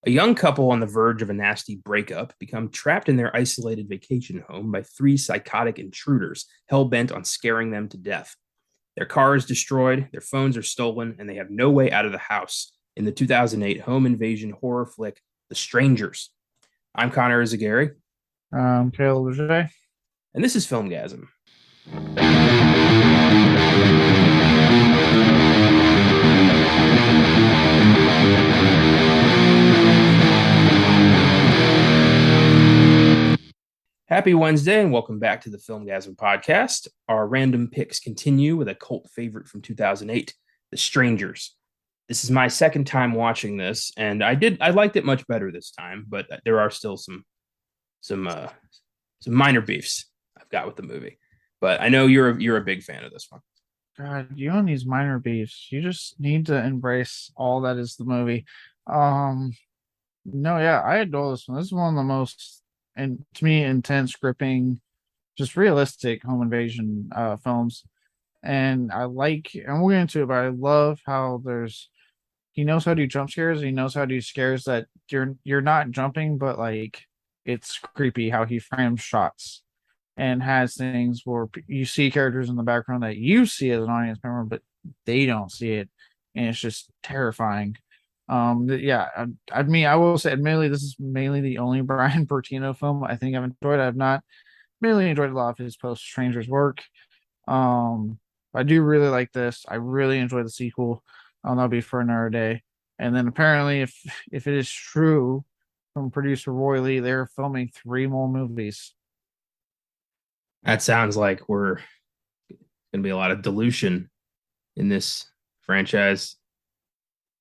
A young couple on the verge of a nasty breakup become trapped in their isolated vacation home by three psychotic intruders hell bent on scaring them to death. Their car is destroyed, their phones are stolen, and they have no way out of the house in the 2008 home invasion horror flick, The Strangers. I'm Connor Eyzaguirre, Caleb J. and this is Filmgazm. Happy Wednesday, and welcome back to the Filmgazm podcast. Our random picks continue with a cult favorite from 2008, The Strangers. This is my second time watching this, and I liked it much better this time, but there are still some uh, some minor beefs I've got with the movie. But I know you're a big fan of this one. God, you and these minor beefs, you just need to embrace all that is the movie. Um, no, yeah, I adore this one. This is one of the most, and to me, intense, gripping, just realistic home invasion films. And and we'll get into it, but I love how he knows how to do jump scares. He knows how to do scares that you're not jumping, but like it's creepy how he frames shots and has things where you see characters in the background that you see as an audience member, but they don't see it, and it's just terrifying. Yeah, I will say, admittedly, this is mainly the only Brian Bertino film I think I've enjoyed. I've not really enjoyed a lot of his post Strangers work. Um, I do really like this. I really enjoy the sequel. That'll be for another day. And then apparently, if it is true from producer Roy Lee, they're filming three more movies. That sounds like we're going to be a lot of dilution in this franchise.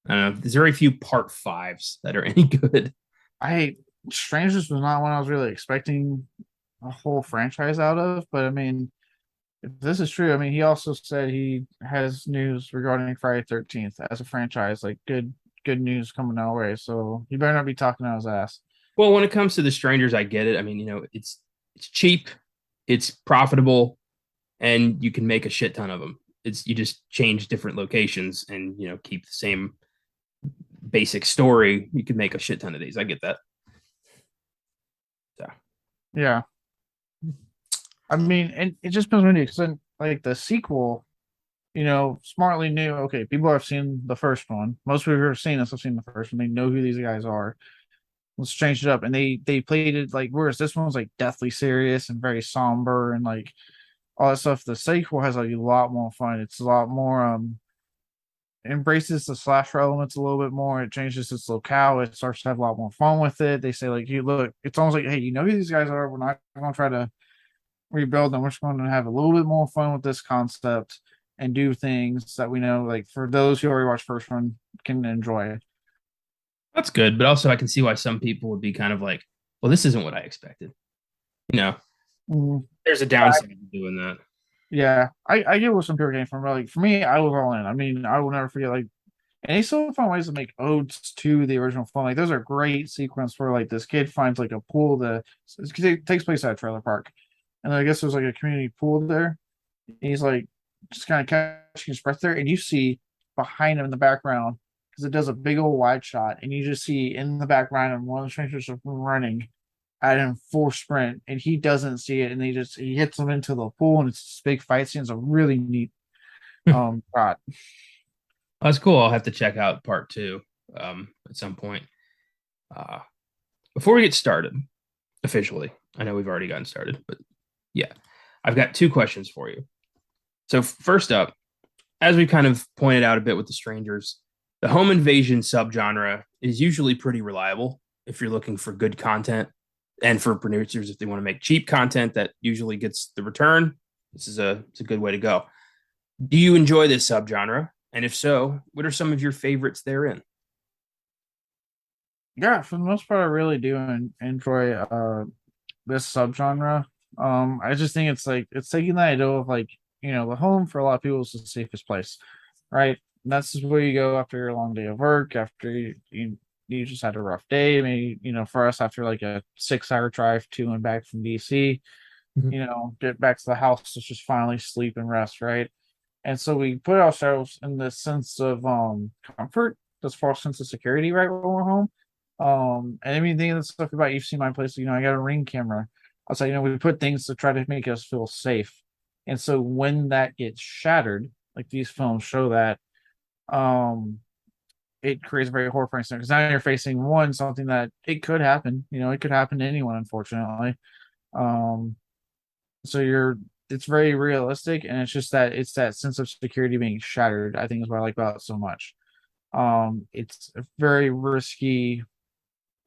I don't know. There's very few part fives that are any good. I Strangers was not one I was really expecting a whole franchise out of, but I mean, if this is true, I mean, he also said he has news regarding Friday 13th as a franchise, like good news coming our way. So he better not be talking out his ass. Well, when it comes to The Strangers, I get it. I mean, it's cheap, it's profitable, and you can make a shit ton of them. It's you just change different locations and keep the same basic story. You can make a shit ton of these. I get that. So Yeah. I mean, and it just depends on you because like the sequel, smartly knew, okay, people have seen the first one. Most people who have seen this have seen the first one. They know who these guys are. Let's change it up. And they played it like, whereas this one was like deathly serious and very somber and like all that stuff. The sequel has like a lot more fun. It's a lot more embraces the slasher elements a little bit more. It changes its locale. It starts to have a lot more fun with it. They say like, you look, it's almost like, hey, you know who these guys are. We're not gonna try to rebuild them. We're just going to have a little bit more fun with this concept and do things that we know, like for those who already watched first one, can enjoy. that's good, but also I can see why some people would be kind of like, well, this isn't what I expected. You know, Mm, there's a downside to doing that. yeah, I get where some people came from. But like for me, I was all in. I mean, I will never forget like, and they still find ways to make odes to the original film. Like those are great sequence where like this kid finds like a pool that it takes place at a trailer park, and I guess there's like a community pool there. And he's like just kind of catching his breath there, and you see behind him in the background because it does a big old wide shot, and you just see in the background and one of the strangers running at him full sprint, and he doesn't see it, and he hits him into the pool, and it's this big fight scene. It's a really neat shot. That's cool. I'll have to check out part two at some point. Uh, Before we get started officially, I know we've already gotten started, but yeah, I've got two questions for you. So first up, as we kind of pointed out a bit with The Strangers, the home invasion subgenre is usually pretty reliable if you're looking for good content, and for producers if they want to make cheap content that usually gets the return. It's a good way to go. Do you enjoy this subgenre? And if so, what are some of your favorites therein? Yeah, for the most part, I really do enjoy this subgenre. I just think it's like it's taking the idea of like the home for a lot of people is the safest place, right? And that's just where you go after your long day of work, after you just had a rough day. Maybe for us after like a 6 hour drive to and back from DC, Mhm. get back to the house to just finally sleep and rest, right? And so we put ourselves in this sense of comfort, this false sense of security, right when we're home. And anything of the stuff about you've seen my place, I got a Ring camera. I was like, we put things to try to make us feel safe. And so when that gets shattered, like these films show that, um, it creates a very horrifying scenario because now you're facing one something that it could happen. It could happen to anyone, unfortunately. Um, so it's very realistic, and it's that sense of security being shattered. I think is what I like about it so much. It's a very risky.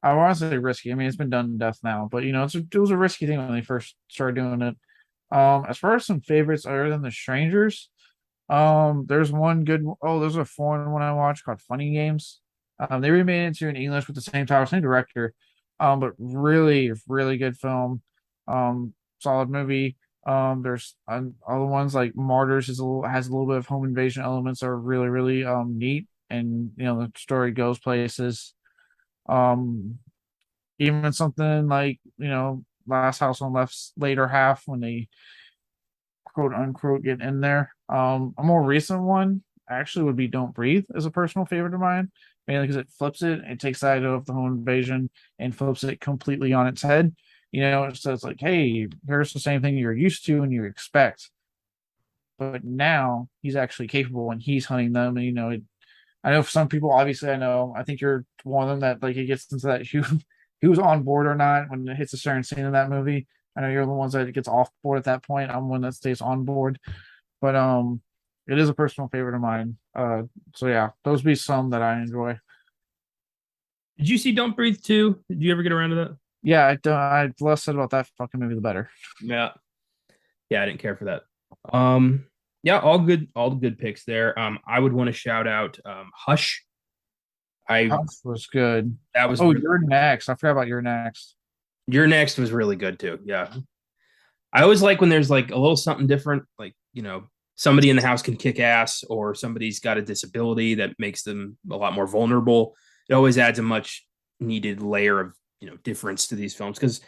I want to say risky. I mean, it's been done to death now, but it was a risky thing when they first started doing it. As far as some favorites other than The Strangers, there's one good. Oh, there's a foreign one I watched called Funny Games. They remade it into an English with the same title, same director. But really, really good film. Solid movie. There's all the ones like Martyrs has a little bit of home invasion elements that are really, really neat, and the story goes places. Um, Even something like Last House on Left's later half when they quote unquote get in there. A more recent one actually would be Don't Breathe as a personal favorite of mine, mainly because it takes the idea of the home invasion and flips it completely on its head. So it's like, hey, here's the same thing you're used to and you expect, but now he's actually capable and he's hunting them. And I know for some people, obviously, I think you're one of them that like it gets into that he was on board or not when it hits a certain scene in that movie. I know you're the ones that gets off board at that point. I'm one that stays on board, but it is a personal favorite of mine. So yeah, those be some that I enjoy. Did you see Don't Breathe 2? Did you ever get around to that? Yeah, I the less said about that fucking movie, the better. Yeah. Yeah, I didn't care for that. Yeah, all good picks there. I would want to shout out Hush. I House was good. That was Oh, you're next. I forgot about your next. Your Next was really good too. Yeah. I always like when there's like a little something different, like, somebody in the house can kick ass or somebody's got a disability that makes them a lot more vulnerable. It always adds a much needed layer of, difference to these films because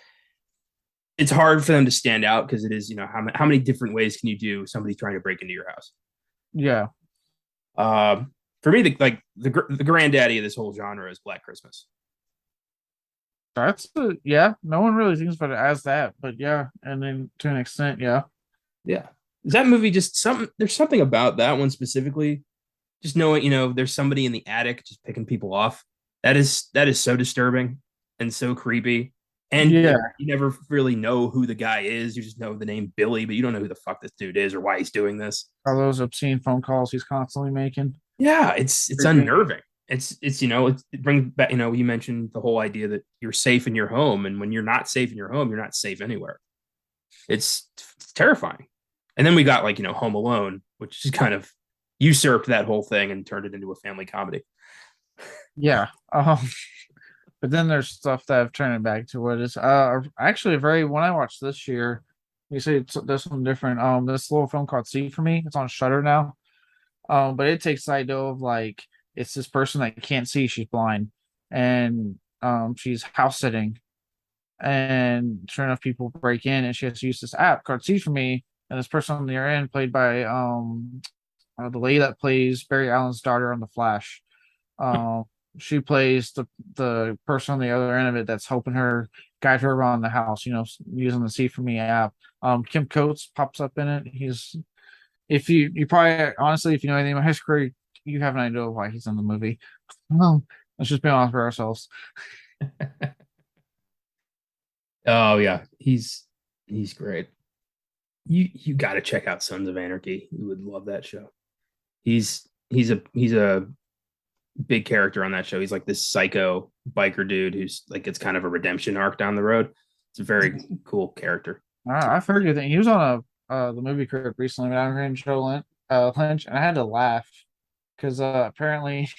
it's hard for them to stand out because it is, how many different ways can you do somebody trying to break into your house? Yeah, Uh, for me, the granddaddy of this whole genre is Black Christmas. yeah. No one really thinks about it as that, but yeah, and then to an extent, yeah. Yeah. Is that movie just something? There's something about that one specifically. Just knowing, there's somebody in the attic just picking people off. That is so disturbing and so creepy. And Yeah, you never really know who the guy is. You just know the name Billy, but you don't know who the fuck this dude is or why he's doing this. all those obscene phone calls he's constantly making. Yeah, it's Creepy. unnerving. It brings back, you mentioned the whole idea that you're safe in your home, and when you're not safe in your home, you're not safe anywhere. It's terrifying. And then we got like, Home Alone, which just kind of usurped that whole thing and turned it into a family comedy. Yeah. But then there's stuff that I've turned it back to what is actually a very when I watched this year, you say there's something different. This little film called See for Me. It's on Shutter now. But it takes the idea of like it's this person that can't see, she's blind, and she's house sitting, and sure enough, people break in, and she has to use this app called See for Me, and this person on the other end, played by the lady that plays Barry Allen's daughter on The Flash. Um, she plays the person on the other end of it that's helping her guide her around the house. Using the See for Me app. Kim Coates pops up in it. He's if you probably honestly if you know anything about his career, you have an idea of why he's in the movie. Well, let's just be honest for ourselves. Oh yeah, he's great. You got to check out Sons of Anarchy. You would love that show. He's a big character on that show. He's like this psycho biker dude who's like it's kind of a redemption arc down the road. It's a very cool character. I've heard you think he was on the movie crib recently with Aaron Joe Lynch, and I had to laugh because apparently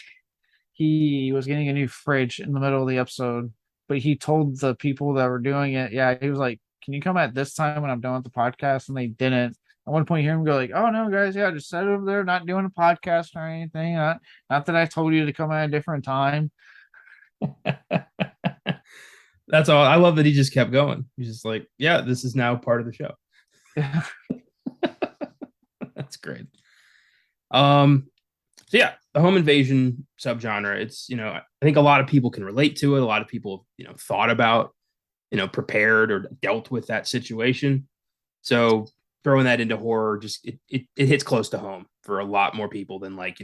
he was getting a new fridge in the middle of the episode, but he told the people that were doing it, yeah, he was like, "Can you come at this time when I'm done with the podcast?" And they didn't. At one point, you hear him go like, "Oh no, guys, yeah, just sit over there, not doing a podcast or anything. Not that I told you to come at a different time." That's all. I love that he just kept going. He's just like, yeah, this is now part of the show. That's great. Um, So yeah, the home invasion subgenre. It's I think a lot of people can relate to it. A lot of people thought about prepared or dealt with that situation. So throwing that into horror just it hits close to home for a lot more people than like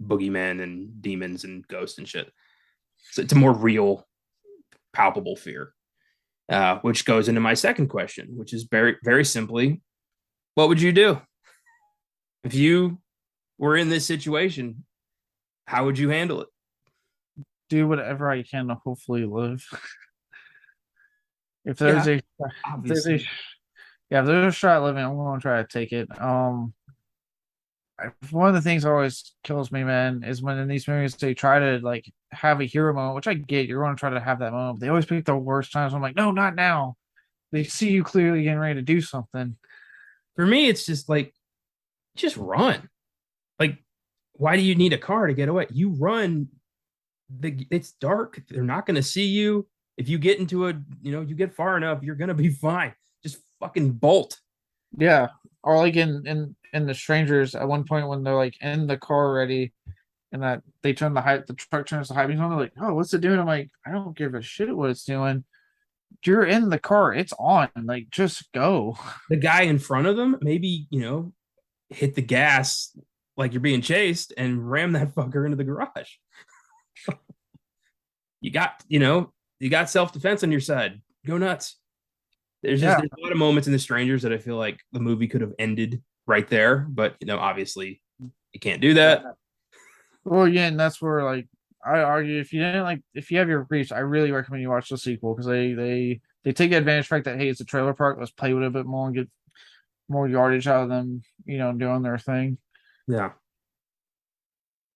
boogeymen and demons and ghosts and shit. So it's a more real, palpable fear. Which goes into my second question, which is very very simply, what would you do if you were in this situation? How would you handle it? Do whatever I can to hopefully live. If Yeah, there's a, if there's a, obviously. yeah, if there's a shot at living, I'm gonna try to take it. One of the things that always kills me, man, is when in these movies they try to like have a hero moment, which I get. You're going to try to have that moment. But they always pick the worst times. I'm like, no, not now. They see you clearly getting ready to do something. For me, it's just like, just run. Like, why do you need a car to get away? You run. It's dark. They're not going to see you. If you get into you get far enough, you're going to be fine. Just fucking bolt. Yeah, or like in the strangers at one point when they're like in the car already, and that they turn the truck turns the high beams on. They're like, oh, what's it doing? I'm like, I don't give a shit what it's doing. You're in the car. It's on. Like, just go. The guy in front of them, maybe, hit the gas like you're being chased and ram that fucker into the garage. You got self defense on your side. Go nuts. Yeah. There's a lot of moments in The Strangers that I feel like the movie could have ended right there, but obviously you can't do that. Well, yeah, and that's where like I argue if you have your briefs, I really recommend you watch the sequel because they take advantage of the fact that hey, it's a trailer park. Let's play with it a bit more and get more yardage out of them, doing their thing. Yeah.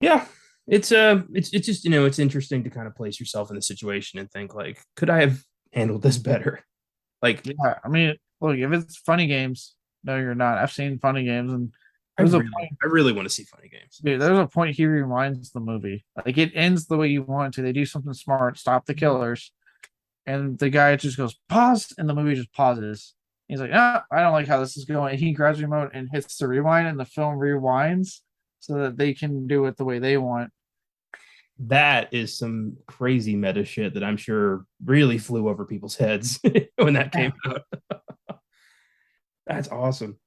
Yeah. It's just it's interesting to kind of place yourself in the situation and think like, could I have handled this better? Like Yeah, I mean, look, if it's funny games, no, you're not. I've seen funny games, and there's a point. I really want to see funny games. Dude, there's a point he rewinds the movie. Like it ends the way you want to. They do something smart, stop the killers, and the guy just goes pause, and the movie just pauses. He's like, ah, I don't like how this is going. And he grabs the remote and hits the rewind, and the film rewinds so that they can do it the way they want. That is some crazy meta shit that I'm sure really flew over people's heads when that came out. That's awesome.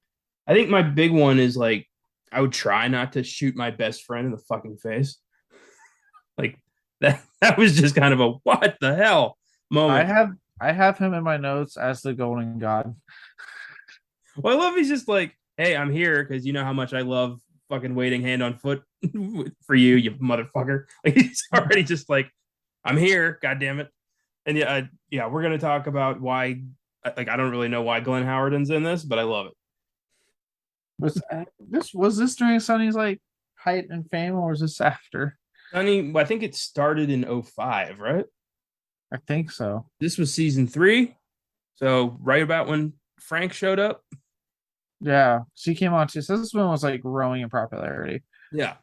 I think my big one is like, I would try not to shoot my best friend in the fucking face. Like that was just kind of a what the hell I moment. have I have him in my notes as the golden god. Well, I love he's just like, hey, I'm here because you know how much I love fucking waiting hand on foot for you, you motherfucker. Like he's already just like, I'm here, god damn it. And yeah, we're gonna talk about why. Like, I don't really know why Glenn Howerton's in this, but I love it. Was this during Sonny's like height and fame, or was this after? Sonny, I think it started in 05, right? I think so. This was season 3, so right about when Frank showed up. Yeah, she came on too. So this one was like growing in popularity. Yeah,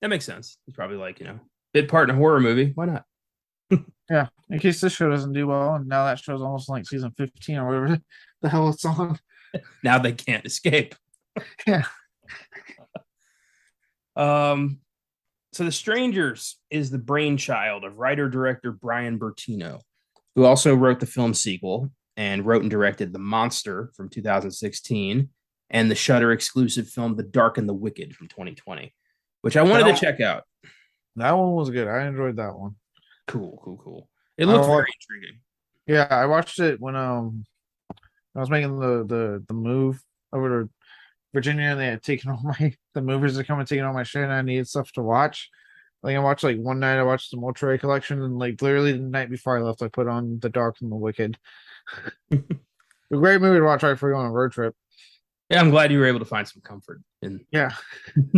that makes sense. He's probably like, bit part in a horror movie. Why not? Yeah, in case this show doesn't do well, and now that show's almost like season 15 or whatever the hell it's on. Now they can't escape. Yeah. So The Strangers is the brainchild of writer-director Brian Bertino, who also wrote the film sequel and wrote and directed The Monster from 2016 and the Shudder exclusive film The Dark and the Wicked from 2020, which I wanted to check out. That one was good. I enjoyed that one. Cool. It looked very intriguing. Yeah, I watched it when I was making the move over to Virginia, and they had taken all the movies that come and taken all my shit, and I needed stuff to watch. Like I watched like one night, I watched the Mortuary Collection, and like literally the night before I left, I put on The Dark and the Wicked. A great movie to watch right before you go on a road trip. Yeah, I'm glad you were able to find some comfort in Yeah.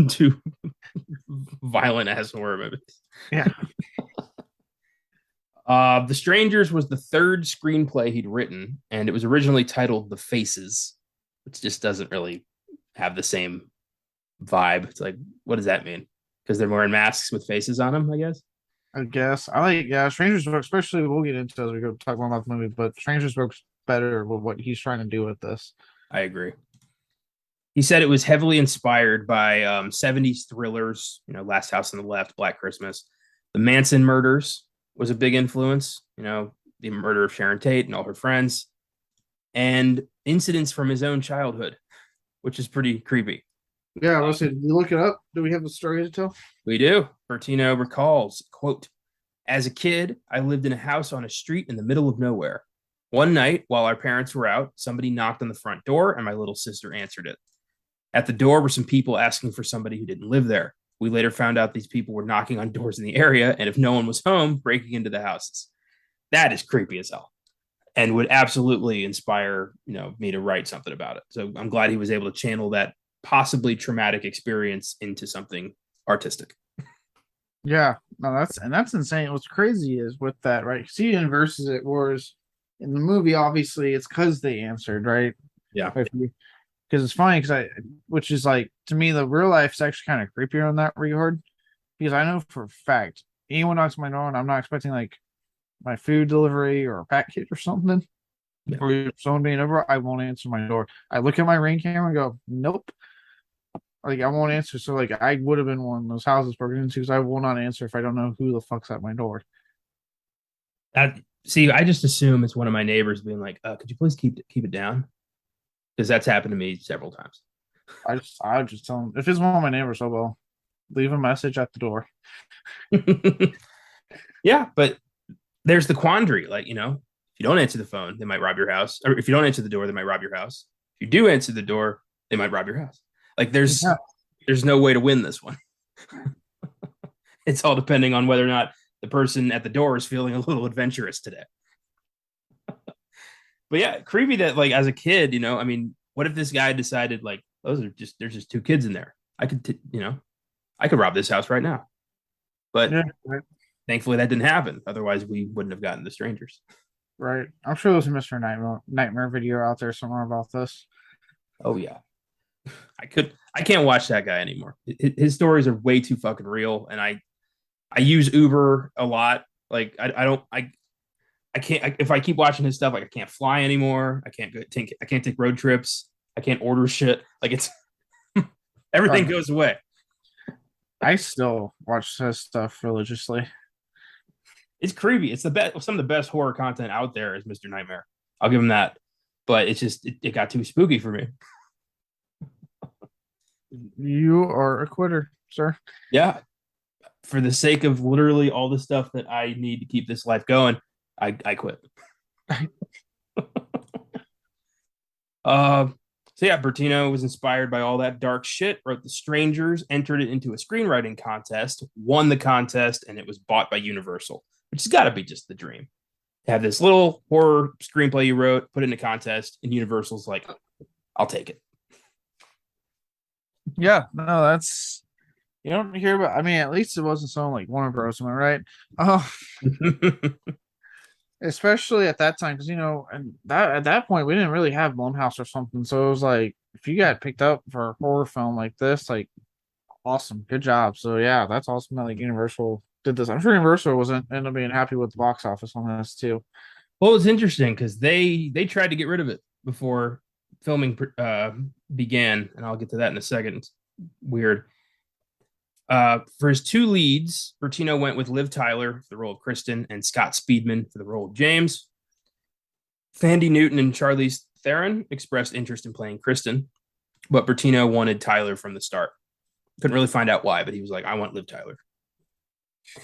two violent ass horror movies. Yeah. The Strangers was the third screenplay he'd written, and it was originally titled The Faces, which just doesn't really have the same vibe. It's like, what does that mean? Because they're wearing masks with faces on them, I guess. I guess I like Strangers works, especially we'll get into as we go talk more about the movie, but Strangers works better with what he's trying to do with this. I agree. He said it was heavily inspired by 70s thrillers, Last House on the Left, Black Christmas. The Manson murders was a big influence, the murder of Sharon Tate and all her friends, and incidents from his own childhood, which is pretty creepy. Yeah, let's see. Did you look it up? Do we have a story to tell? We do. Bertino recalls, quote, as a kid, I lived in a house on a street in the middle of nowhere. One night, while our parents were out, somebody knocked on the front door and my little sister answered it. At the door were some people asking for somebody who didn't live there. We later found out these people were knocking on doors in the area, and if no one was home, breaking into the houses. That is creepy as hell, and would absolutely inspire me to write something about it. So I'm glad he was able to channel that possibly traumatic experience into something artistic. Yeah, no, that's insane. What's crazy is with that, right? See, inverses it, whereas in the movie, obviously, it's because they answered, right? Yeah. Because it's funny which is like to me, the real life's actually kind of creepier on that regard. Because I know for a fact, anyone knocks my door and I'm not expecting like my food delivery or a package or something, Yeah. or someone being over, I won't answer my door. I look at my Ring camera and go, nope. Like I won't answer. So like I would have been one of those houses broken into because I will not answer if I don't know who the fuck's at my door. See, I just assume it's one of my neighbors being like, "Could you please keep it down?" Because that's happened to me several times. I just tell them if it's one of my neighbors, I will leave a message at the door. Yeah, but there's the quandary. Like, if you don't answer the phone, they might rob your house. Or if you don't answer the door, they might rob your house. If you do answer the door, they might rob your house. Like there's no way to win this one. It's all depending on whether or not the person at the door is feeling a little adventurous today. But yeah, creepy that like as a kid, I mean, what if this guy decided like there's just two kids in there. I could rob this house right now. But yeah, right. Thankfully that didn't happen. Otherwise we wouldn't have gotten the strangers. Right. I'm sure there's a Mr. Nightmare video out there somewhere about this. Oh yeah. I can't watch that guy anymore. His stories are way too fucking real, and I use Uber a lot. Like I can't if I keep watching his stuff, like I can't fly anymore. I can't take road trips. I can't order shit. Like it's everything goes away. I still watch his stuff religiously. It's creepy. It's the best. Some of the best horror content out there is Mr. Nightmare. I'll give him that. But it's just it got too spooky for me. You are a quitter, sir. Yeah. For the sake of literally all the stuff that I need to keep this life going, I quit. So yeah, Bertino was inspired by all that dark shit, wrote The Strangers, entered it into a screenwriting contest, won the contest, and it was bought by Universal, which has got to be just the dream. To have this little horror screenplay you wrote, put it in a contest, and Universal's like, I'll take it. Yeah, no, that's you don't hear about. I mean, at least it wasn't someone like Warner Bros. Am I right? Oh, especially at that time, because and that at that point we didn't really have Blumhouse or something. So it was like if you got picked up for a horror film like this, like awesome, good job. So yeah, that's awesome that like Universal did this. I'm sure Universal wasn't ended up being happy with the box office on this too. Well, it's interesting because they tried to get rid of it before filming began, and I'll get to that in a second. It's weird. For his two leads, Bertino went with Liv Tyler for the role of Kristen and Scott Speedman for the role of James. Thandie Newton and Charlize Theron expressed interest in playing Kristen, but Bertino wanted Tyler from the start. Couldn't really find out why, but he was like, I want Liv Tyler.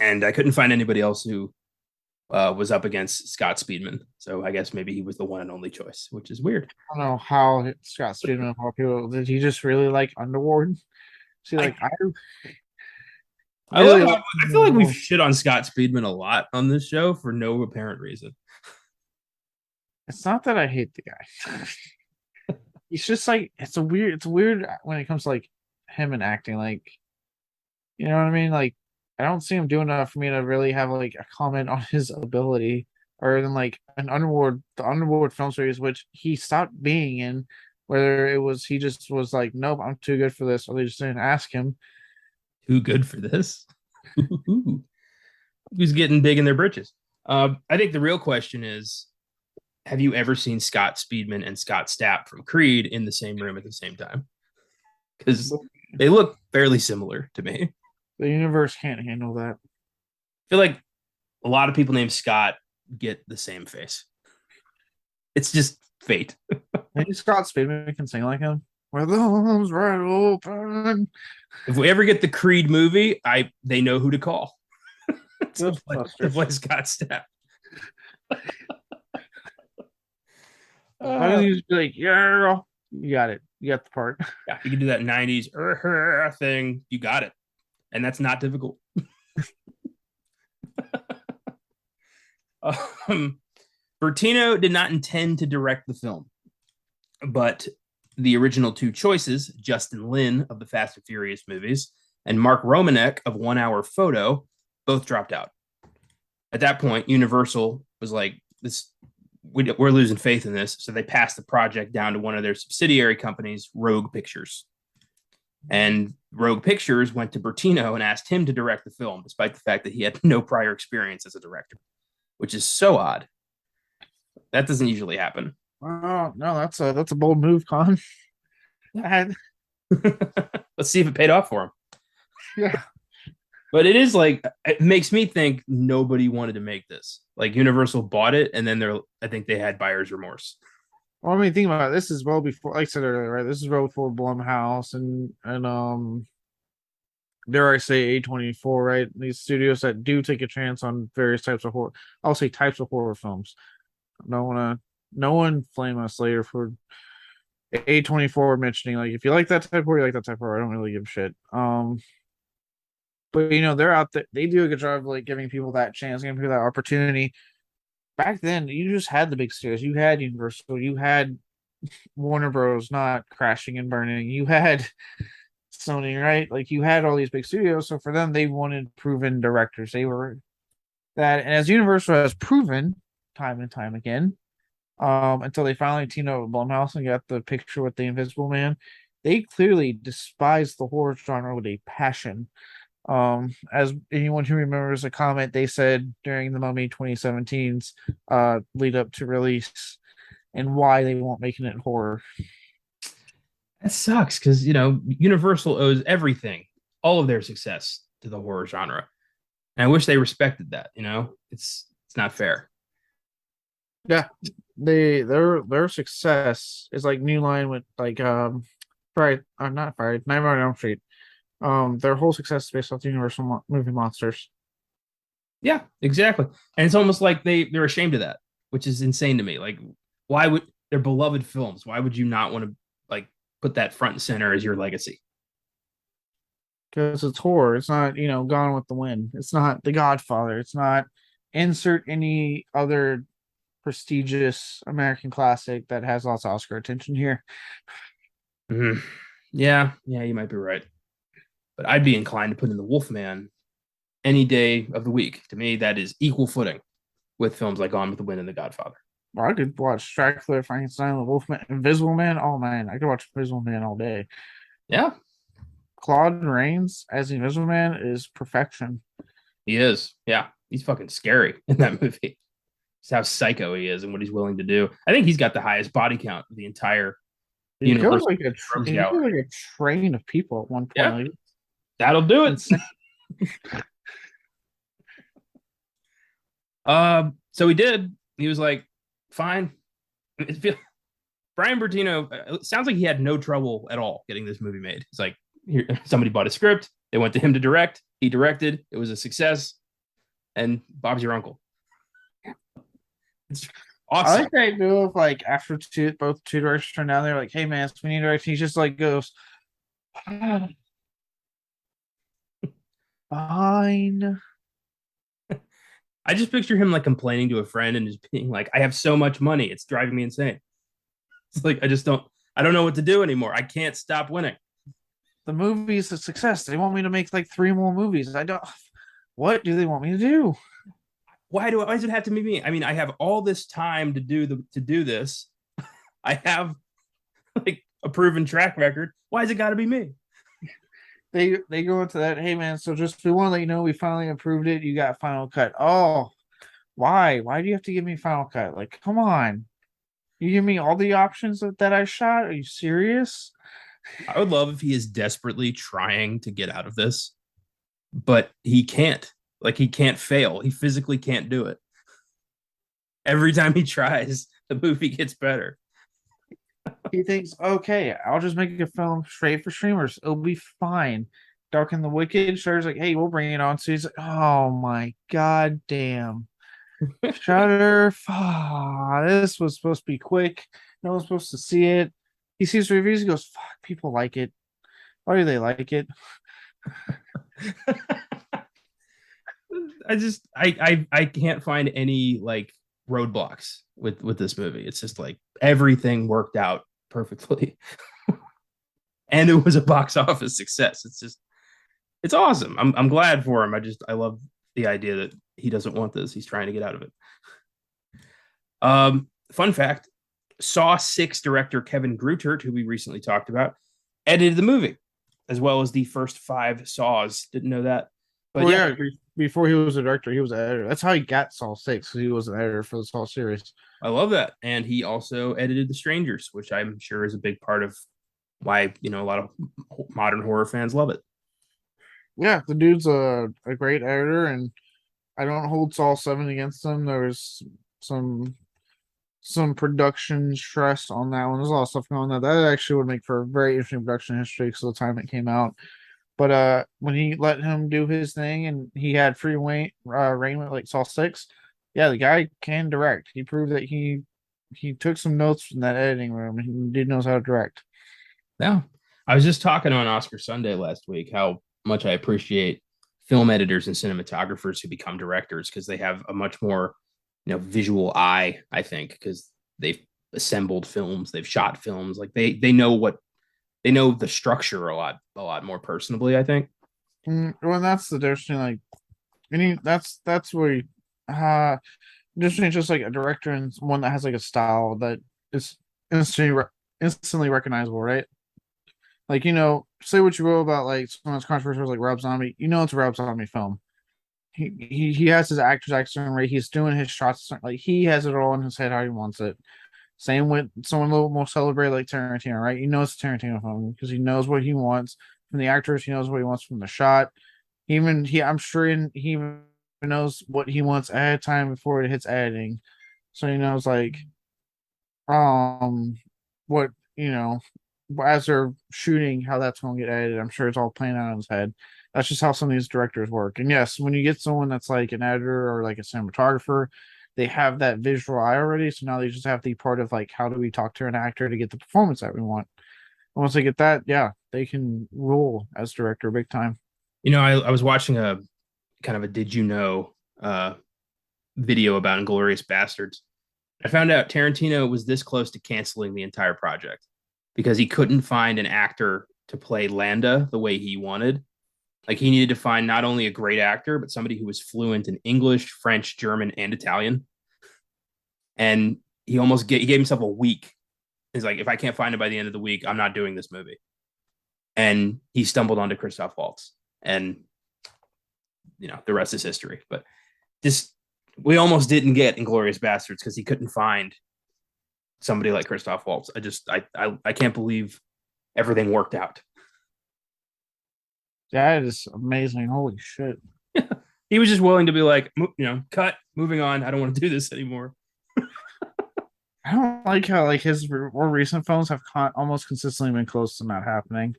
And I couldn't find anybody else who was up against Scott Speedman. So I guess maybe he was the one and only choice, which is weird. I don't know how Scott Speedman of all people did he just really like Underworld? See, like I feel like we've shit on Scott Speedman a lot on this show for no apparent reason. It's not that I hate the guy. He's just like it's weird when it comes to like him and acting. Like, you know what I mean? Like, I don't see him doing enough for me to really have like a comment on his ability, other than like the Underworld film series, which he stopped being in. Whether it was he just was like, nope, I'm too good for this, or they just didn't ask him. Too good for this? Who's getting big in their britches? I think the real question is, have you ever seen Scott Speedman and Scott Stapp from Creed in the same room at the same time? because they look fairly similar to me. I The universe can't handle that. feel like a lot of people named Scott get the same face. It's just fate. Maybe Scott Speedman can sing like him. Where the arms right open. If we ever get the Creed movie, they know who to call to Ghostbusters. play Scott Stapp. Why don't you just be like, yeah, you got it. You got the part. Yeah, you can do that 90s thing. You got it. And that's not difficult. Bertino did not intend to direct the film, but the original two choices, Justin Lin of the Fast and Furious movies and Mark Romanek of 1 Hour Photo, both dropped out. At that point, Universal was like, we're losing faith in this. So they passed the project down to one of their subsidiary companies, Rogue Pictures. And Rogue Pictures went to Bertino and asked him to direct the film, despite the fact that he had no prior experience as a director, which is so odd. That doesn't usually happen. Oh no, that's a bold move, Con. Let's see if it paid off for him. Yeah. But it makes me think nobody wanted to make this. Like Universal bought it, and then I think they had buyer's remorse. Well, I mean, think about it. This is well before, like I said earlier, right? This is well before Blumhouse and dare I say A24, right? These studios that do take a chance on various types of horror. I'll say types of horror films. No one flame us later for A24 mentioning like if you like that type of horror, you like that type of horror. I don't really give a shit. But they're out there. They do a good job of like giving people that chance, giving people that opportunity. Back then, you just had the big studios. You had Universal. You had Warner Bros. Not crashing and burning. You had Sony, right? Like you had all these big studios. So for them, they wanted proven directors. They were that, and as Universal has proven time and time again, until they finally teamed up with Blumhouse and got the picture with the Invisible Man, they clearly despise the horror genre with a passion. As anyone who remembers a comment they said during the Mummy 2017's lead up to release and why they weren't making it horror. That sucks because Universal owes everything, all of their success, to the horror genre, and I wish they respected that. It's not fair. Yeah, their success is like New Line with like Friday, not Friday, Nightmare on Elm Street. Their whole success is based off the Universal movie monsters. Yeah, exactly. And it's almost like they're ashamed of that, which is insane to me. Like, why would they're beloved films? Why would you not want to like put that front and center as your legacy? Because it's horror. It's not, Gone with the Wind. It's not The Godfather. It's not insert any other prestigious American classic that has lots of Oscar attention here. Mm-hmm. Yeah, you might be right. But I'd be inclined to put in The Wolfman any day of the week. To me, that is equal footing with films like Gone with the Wind and The Godfather. Well, I could watch Dracula, Frankenstein, The Wolfman, Invisible Man. Oh man, I could watch Invisible Man all day. Yeah, Claude Rains as the Invisible Man is perfection. he is. Yeah, he's fucking scary in that movie. Just how psycho he is and what he's willing to do. I think he's got the highest body count of the entire universe. Like a train of people at one point. Yeah, that'll do it. So he did. He was like, fine. Brian Bertino, it sounds like he had no trouble at all getting this movie made. It's like somebody bought a script. They went to him to direct. He directed. It was a success. And Bob's your uncle. It's awesome. I like the idea of like after both two directors turn down, they're like, "Hey man, we need direction." He just like goes, "Fine." I just picture him like complaining to a friend and just being like, "I have so much money, it's driving me insane." It's like I don't know what to do anymore. I can't stop winning. The movie is a success. They want me to make like 3 more movies. I don't. What do they want me to do? Why does it have to be me? I mean, I have all this time to do this. I have like a proven track record. Why has it got to be me? They go into that. Hey man, so we want to let you know we finally approved it. You got final cut. Oh, why? Why do you have to give me final cut? Like, come on. You give me all the options that I shot? Are you serious? I would love if he is desperately trying to get out of this, but he can't. Like he can't fail. He physically can't do it. Every time he tries, the movie gets better. He thinks, okay, I'll just make a film straight for streamers. It'll be fine. Dark and the Wicked, Shudder's like, hey, we'll bring it on. So he's like, oh my god damn. Shudder, this was supposed to be quick. No one's supposed to see it. He sees reviews, he goes, fuck, people like it. Why do they like it? I can't find any like roadblocks with this movie. It's just like everything worked out perfectly. And it was a box office success. It's awesome. I'm glad for him. I love the idea that he doesn't want this. He's trying to get out of it. Fun fact: Saw 6 director Kevin Grutert, who we recently talked about, edited the movie, as well as the first 5 Saws. Didn't know that. But yeah, before he was a director, he was an editor. That's how he got Saw 6, because he was an editor for the Saw series. I love that. And he also edited The Strangers, which I'm sure is a big part of why, a lot of modern horror fans love it. Yeah, the dude's a great editor, and I don't hold Saw 7 against him. There's some production stress on that one. There's a lot of stuff going on. That actually would make for a very interesting production history because of the time it came out. But when he let him do his thing and he had free reign with like Saw 6, yeah, the guy can direct. He proved that he took some notes from that editing room and he knows how to direct. Yeah. I was just talking on Oscar Sunday last week how much I appreciate film editors and cinematographers who become directors because they have a much more visual eye, I think, because they've assembled films, they've shot films, like they know the structure a lot more personally, I think. Well, that's the difference between like that's where difference just like a director and one that has like a style that is instantly recognizable, right? Like, say what you will about like some of those controversial like Rob Zombie, it's a Rob Zombie film. He has his actors acting right. He's doing his shots like he has it all in his head how he wants it. Same with someone a little more celebrated like Tarantino, right? It's a Tarantino film because he knows what he wants from the actors. He knows what he wants from the shot. I'm sure he even knows what he wants ahead of time before it hits editing. So he knows like, what as they're shooting, how that's going to get edited. I'm sure it's all playing out in his head. That's just how some of these directors work. And yes, when you get someone that's like an editor or like a cinematographer, they have that visual eye already. So now they just have the part of like, how do we talk to an actor to get the performance that we want? And once they get that, yeah, they can rule as director big time. I was watching a kind of a did you know video about Inglourious Bastards. I found out Tarantino was this close to canceling the entire project because he couldn't find an actor to play Landa the way he wanted. Like he needed to find not only a great actor, but somebody who was fluent in English, French, German, and Italian. And he gave himself a week. He's like, if I can't find it by the end of the week, I'm not doing this movie. And he stumbled onto Christoph Waltz, and the rest is history. But we almost didn't get Inglourious Bastards because he couldn't find somebody like Christoph Waltz. I can't believe everything worked out. That is amazing. Holy shit. He was just willing to be like, cut, moving on. I don't want to do this anymore. I don't like how like his more recent films have almost consistently been close to not happening.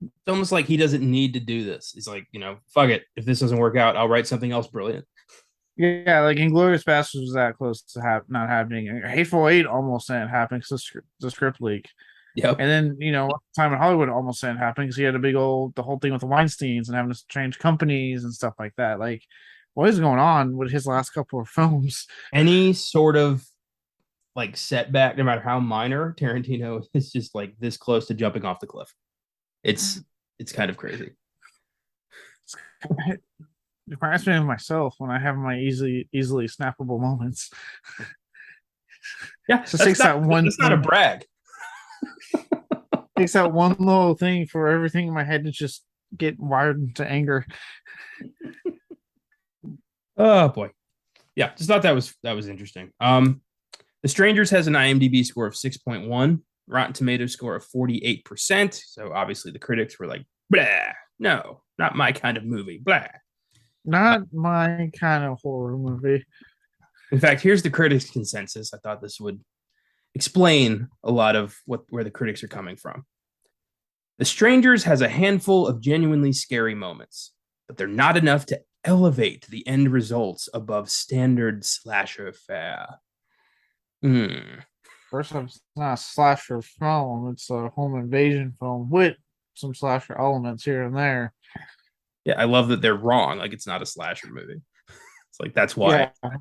It's almost like he doesn't need to do this. He's like, fuck it. If this doesn't work out, I'll write something else brilliant. Yeah, like Inglourious Bastards was that close to not happening. Hateful Eight almost didn't happen because the script leak. Yep. And then, Time in Hollywood almost didn't happen because he had the whole thing with the Weinsteins and having to change companies and stuff like that. Like, what is going on with his last couple of films? Any sort of like setback, no matter how minor, Tarantino is just like this close to jumping off the cliff. It's kind of crazy. It reminds me of myself when I have my easily snappable moments. Yeah, so takes that one. It's not a brag. Takes out one little thing for everything in my head to just get wired into anger. Oh boy, yeah, just thought that was interesting. The Strangers has an IMDb score of 6.1, Rotten Tomatoes score of 48%. So obviously the critics were like, blah, no, not my kind of movie, blah. Not my kind of horror movie. In fact, here's the critics' consensus. I thought this would explain a lot of where the critics are coming from. The Strangers has a handful of genuinely scary moments, but they're not enough to elevate the end results above standard slasher fare. First off, it's not a slasher film, it's a home invasion film with some slasher elements here and there. Yeah, I love that they're wrong. Like, it's not a slasher movie. It's like, that's why. Yeah.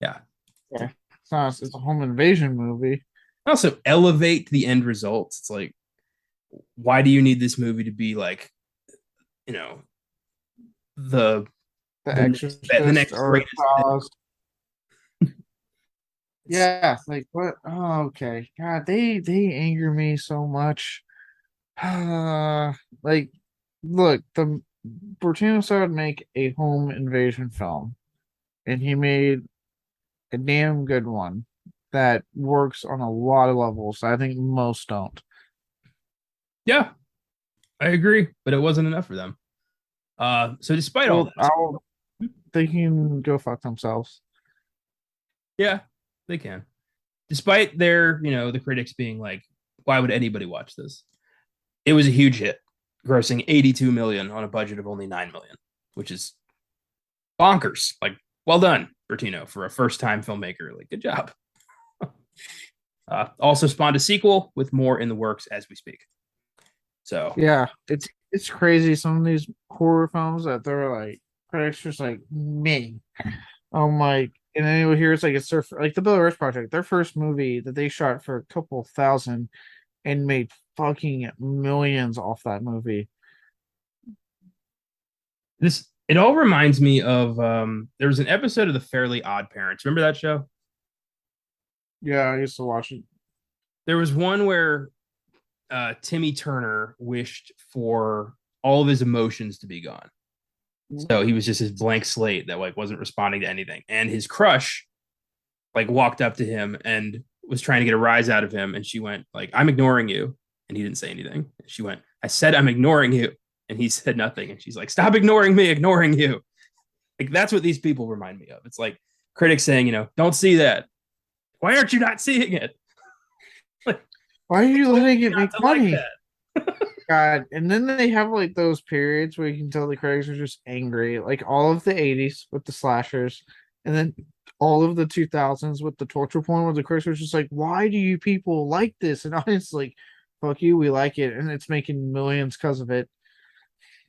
Yeah. Yeah. It's a home invasion movie. Also, elevate the end results. It's like, why do you need this movie to be like, you know, the Exorcist the next or greatest Jaws. Yeah, like what? Oh, okay. God, they anger me so much. Like, look, the Bertino started make a home invasion film, and he made a damn good one that works on a lot of levels. I think most don't. Yeah, I agree, but it wasn't enough for them. So despite all Well, they can go fuck themselves. yeah, they can. Despite their, the critics being like, why would anybody watch this? It was a huge hit, grossing 82 million on a budget of only 9 million, which is bonkers. Like, well done, Bertino, for a first-time filmmaker. Like, good job. Also spawned a sequel with more in the works as we speak. So yeah, it's crazy. Some of these horror films that they're like critics just like me. I'm like, and then you hear it's like it's their like the Blair Witch Project, their first movie that they shot for a couple thousand and made fucking millions off that movie. it all reminds me of there was an episode of The Fairly Odd Parents. Remember that show? Yeah, I used to watch it. There was one where Timmy Turner wished for all of his emotions to be gone. So he was just his blank slate that like wasn't responding to anything. And his crush like walked up to him and was trying to get a rise out of him. And she went like, I'm ignoring you. And he didn't say anything. She went, I said, I'm ignoring you. And he said nothing. And she's like, stop ignoring me, ignoring you. Like, that's what these people remind me of. It's like critics saying, don't see that. Why aren't you not seeing it? Like, why are you letting it make money? Like God. And then they have like those periods where you can tell the critics are just angry, like all of the 80s with the slashers, and then all of the 2000s with the torture porn, where the critics are just like, why do you people like this? And it's like, fuck you, we like it, and it's making millions because of it.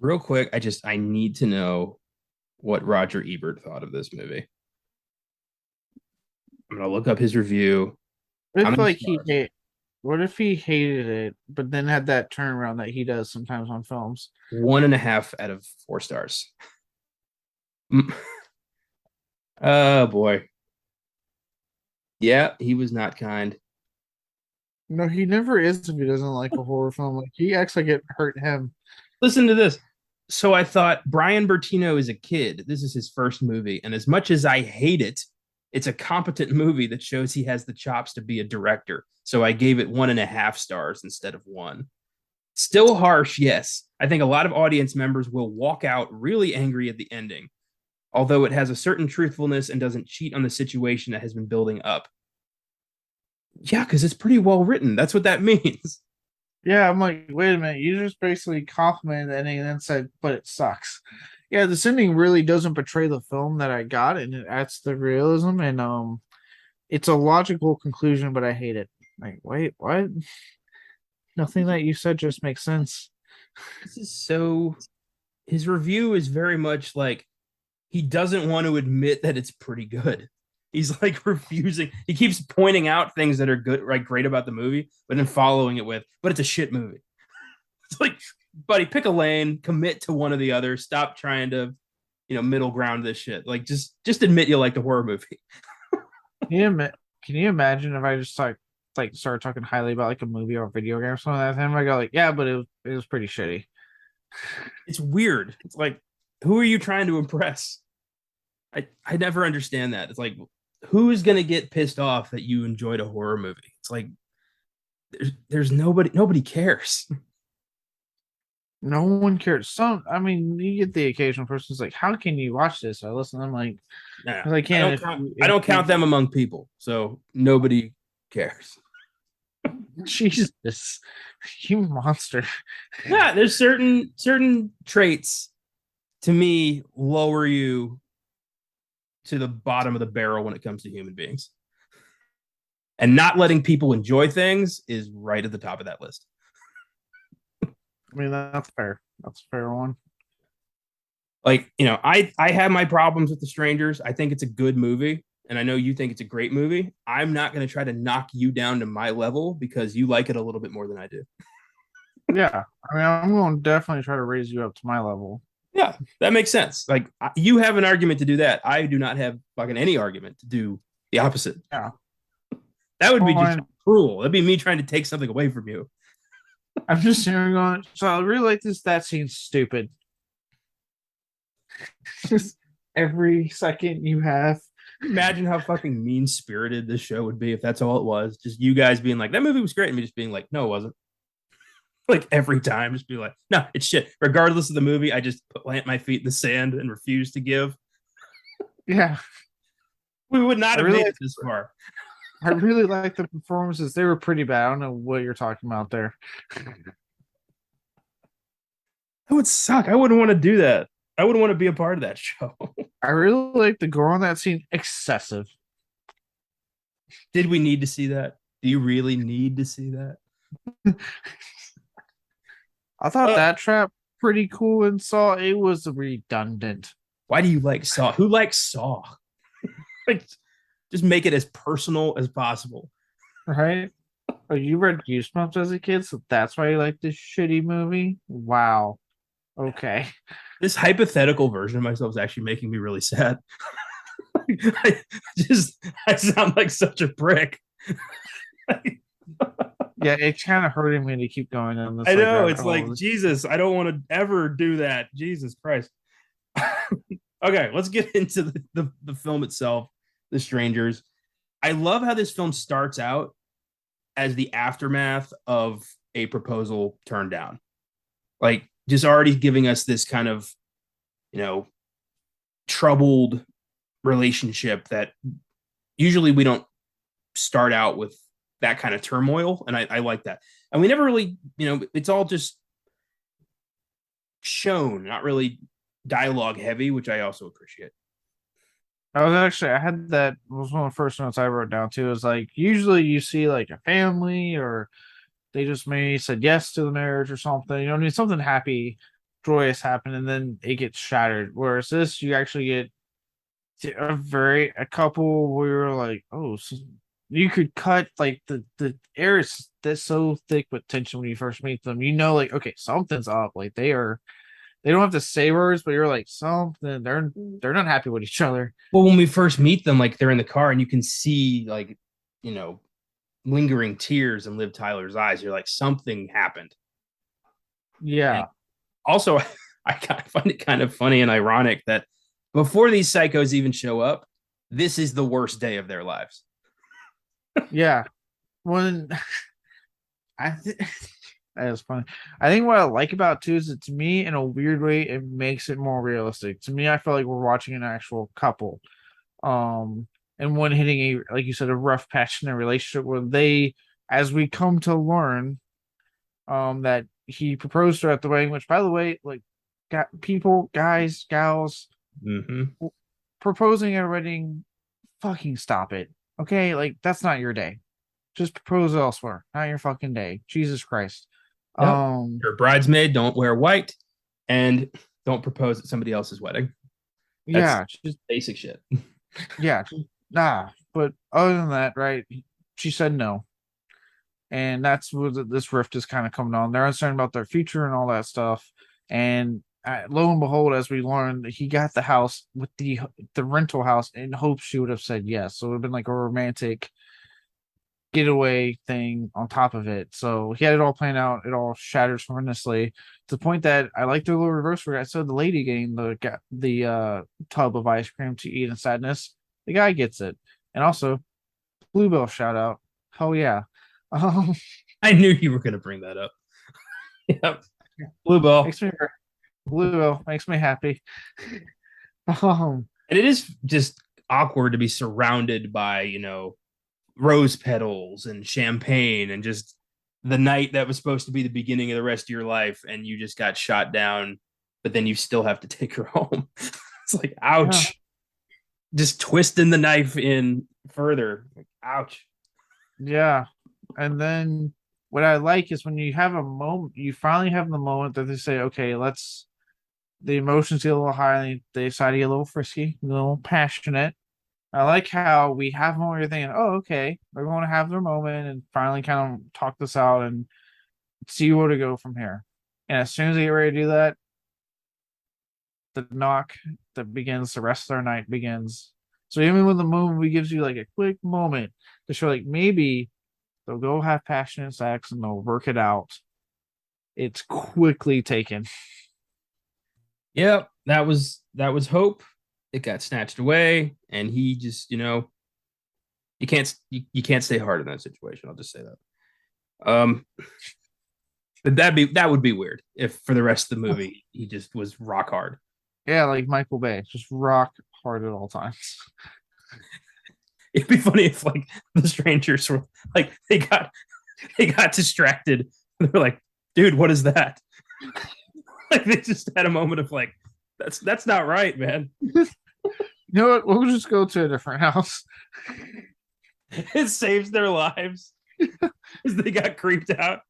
Real quick, I need to know what Roger Ebert thought of this movie. I'm gonna look up his review. What if he hated it, but then had that turnaround that he does sometimes on films? 1.5 out of 4 stars. Oh boy. Yeah, he was not kind. No, he never is if he doesn't like a horror film. Like he acts like it hurt him. Listen to this. So I thought Brian Bertino is a kid. This is his first movie, and as much as I hate it, it's a competent movie that shows he has the chops to be a director. So I gave it 1.5 stars instead of 1. Still harsh, yes. I think a lot of audience members will walk out really angry at the ending, although it has a certain truthfulness and doesn't cheat on the situation that has been building up. Yeah, because it's pretty well written. That's what that means. Yeah, I'm like, wait a minute. You just basically complimented the ending and then said, but it sucks. Yeah, this ending really doesn't portray the film that I got, and it adds the realism, and it's a logical conclusion, but I hate it. Like, wait, what? Nothing that you said just makes sense. This is so. His review is very much like he doesn't want to admit that it's pretty good. He's like refusing. He keeps pointing out things that are good, right, great about the movie, but then following it with, but it's a shit movie. It's like, buddy, pick a lane, commit to one or the other. Stop trying to, middle ground this shit. Like, just admit you like the horror movie. Can you imagine if I just like started talking highly about like a movie or a video game or something like that time? I go like, yeah, but it was pretty shitty. It's weird. It's like, who are you trying to impress? I never understand that. It's like, who's gonna get pissed off that you enjoyed a horror movie? It's like, There's nobody cares. No one cares. I mean, you get the occasional person who's like, "How can you watch this?" I listen. I'm like, Nah, "Because I can." I If don't count them among people, so nobody cares. Jesus, you monster. Yeah, there's certain traits to me lower you to the bottom of the barrel when it comes to human beings. And not letting people enjoy things is right at the top of that list. I mean, that's fair. That's a fair one. Like, I have my problems with The Strangers. I think it's a good movie, and I know you think it's a great movie. I'm not going to try to knock you down to my level because you like it a little bit more than I do. Yeah, I mean, I'm going to definitely try to raise you up to my level. Yeah, that makes sense. Like, you have an argument to do that. I do not have fucking any argument to do the opposite. Yeah. That would be just Fine. cruel. That'd be me trying to take something away from you. I'm just here going. So I really like this. That scene's stupid. Just every second you have. Imagine how fucking mean spirited this show would be if that's all it was. Just you guys being like, that movie was great, and me just being like, no, it wasn't. Like every time, just be like, no, it's shit. Regardless of the movie, I just plant my feet in the sand and refuse to give. Yeah, We would not I have really, made it this far. I really like the performances. They were pretty bad. I don't know what you're talking about there. That would suck. I wouldn't want to do that. I wouldn't want to be a part of that show. I really like the gore on that scene. Excessive. Did we need to see that? Do you really need to see that? I thought Uh, that trap pretty cool and Saw. It was redundant. why do you like Saw? Who likes Saw? Like, just make it as personal as possible. Right? Oh, you read Goosebumps as a kid, so that's why you like this shitty movie? Wow. Okay. This hypothetical version of myself is actually making me really sad. I sound like such a prick. Yeah, it's kind of hurting me to keep going on this I like know, rabbit it's like hole. Jesus. I don't want to ever do that. Jesus Christ. Okay, let's get into the film itself, The Strangers. I love how this film starts out as the aftermath of a proposal turned down. Like, just already giving us this kind of, you know, troubled relationship that usually we don't start out with that kind of turmoil. And I like that. And we never really, it's all just shown, not really dialogue heavy, which I also appreciate. I had that was one of the first notes I wrote down too. Is like usually you see like a family or they just maybe said yes to the marriage or something. You know what I mean? Something happy, joyous happened, and then it gets shattered. Whereas this, you actually get a couple where you're like, oh, so you could cut like the air is that's so thick with tension when you first meet them. You know, like okay, something's up. Like they don't have to say words, but you're like something. They're not happy with each other. Well, when we first meet them, like they're in the car and you can see like, you know, lingering tears in Liv Tyler's eyes. You're like, something happened. And Yeah, also, I find it kind of funny and ironic that before these psychos even show up, this is the worst day of their lives. yeah. When I th- that is funny. I think what I like about it too is that to me, in a weird way, it makes it more realistic. To me, I feel like we're watching an actual couple. Um, and one hitting a like you said, a rough patch in their relationship where they, as we come to learn, that he proposed to her at the wedding, which by the way, like got people, guys, gals, Mm-hmm. proposing at a wedding, fucking stop it. Okay, like that's not your day. Just propose elsewhere, not your fucking day. Jesus Christ. Yep. Um, Your bridesmaid, don't wear white and don't propose at somebody else's wedding. That's yeah, just basic shit. yeah, nah. But other than that, right? She said no, and that's what this rift is kind of coming on. They're uncertain about their future and all that stuff. And lo and behold, as we learned, he got the house with the rental house in hopes she would have said yes. So it would have been like a romantic getaway thing on top of it. So he had it all planned out. It all shatters horrendously to the point that I like the little reverse where I saw the lady getting the tub of ice cream to eat in sadness. The guy gets it, and also Bluebell shout out. Hell yeah. Um, I knew you were going to bring that up. Yep. Blue ball. Makes me blue. Makes me happy. Um, And it is just awkward to be surrounded by, rose petals and champagne and just the night that was supposed to be the beginning of the rest of your life and you just got shot down, but then you still have to take her home. It's like, yeah, ouch. Just twisting the knife in further. Like, ouch. yeah. And then what I like is when you have a moment, you finally have the moment that they say, okay, let's the emotions get a little high and they decide to get a little frisky, a little passionate. I like how we have a moment where you're thinking, oh, okay, they're going to have their moment and finally kind of talk this out and see where to go from here. And as soon as they get ready to do that, the knock that begins the rest of their night begins. So even when the movie gives you like a quick moment to show like maybe they'll go have passionate sex and they'll work it out, it's quickly taken. Yep, that was hope. It got snatched away, and he just, you can't stay hard in that situation. I'll just say that. But that would be weird if for the rest of the movie he just was rock hard. Yeah, like Michael Bay, just rock hard at all times. It'd be funny if like the strangers were like they got distracted. They're like, dude, what is that? Like they just had a moment of like, that's not right, man. You know what? We'll just go to a different house. It saves their lives because they got creeped out.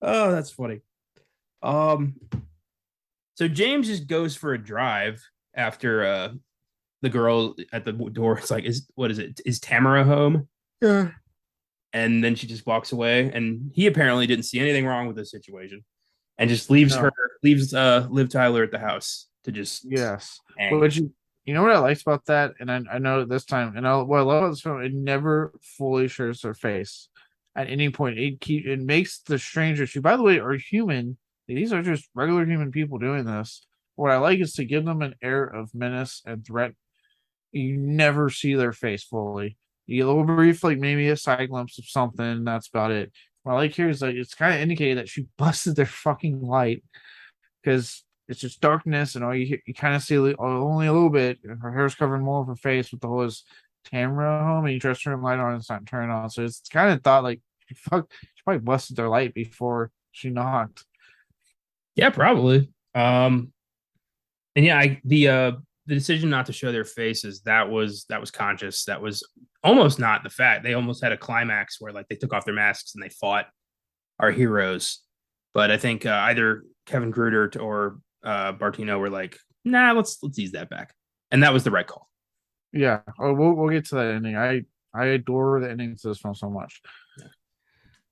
Oh, that's funny. Um, so James just goes for a drive after the girl at the door. It's like, what is it? Is Tamara home? Yeah. And then she just walks away. And he apparently didn't see anything wrong with the situation, and just leaves No. Liv Tyler at the house to just Yes. hang. But you know what I liked about that, and I know this time, and what I love about this film, it never fully shows their face at any point. It makes the strangers, who by the way are human. These are just regular human people doing this. What I like is to give them an air of menace and threat. You never see their face fully. You get a little brief, like maybe a side glimpse of something. That's about it. What I like here is like it's kind of indicated that she busted their fucking light because it's just darkness and all you kind of see only a little bit. Her hair's covering more of her face with the whole camera home, and you try to turn the light on and it's not turning on. So it's kind of thought like she probably busted their light before she knocked. Yeah, probably. And yeah, the decision not to show their faces, that was conscious. That was almost not the fact. They almost had a climax where like they took off their masks and they fought our heroes. But I think either Kevin Gruder or Bartino were like, nah, let's ease that back, and that was the right call. Yeah. Oh, we'll get to that ending. I adore the ending to this film so much.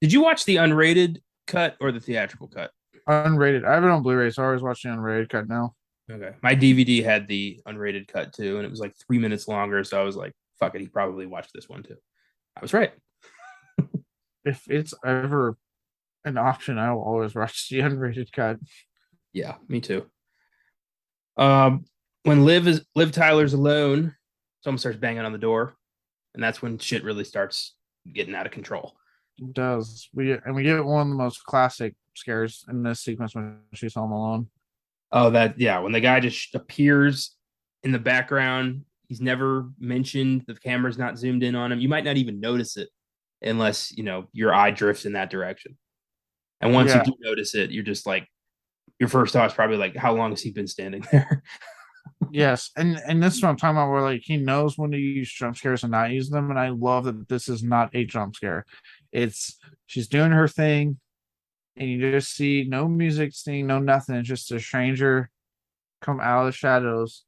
Did you watch the unrated cut or the theatrical cut? Unrated. I have it on Blu-ray, so I always watch the unrated cut now. Okay, my DVD had the unrated cut too, and it was like 3 minutes longer. So I was like, fuck it, he probably watched this one too. I was right. If it's ever an option, I will always watch the unrated cut. Yeah, me too. Um, when Liv Tyler's alone, someone starts banging on the door, and that's when shit really starts getting out of control. It does. We get one of the most classic scares in this sequence when she's home alone. Oh, that yeah, when the guy just appears in the background, he's never mentioned. The camera's not zoomed in on him. You might not even notice it unless your eye drifts in that direction. And once you Yeah. do notice it, you're just like, your first thought is probably like, how long has he been standing there? Yes, and this is what I'm talking about. Where like he knows when to use jump scares and not use them, and I love that this is not a jump scare. It's she's doing her thing, and you just see no music, sting, no nothing. It's just a stranger come out of the shadows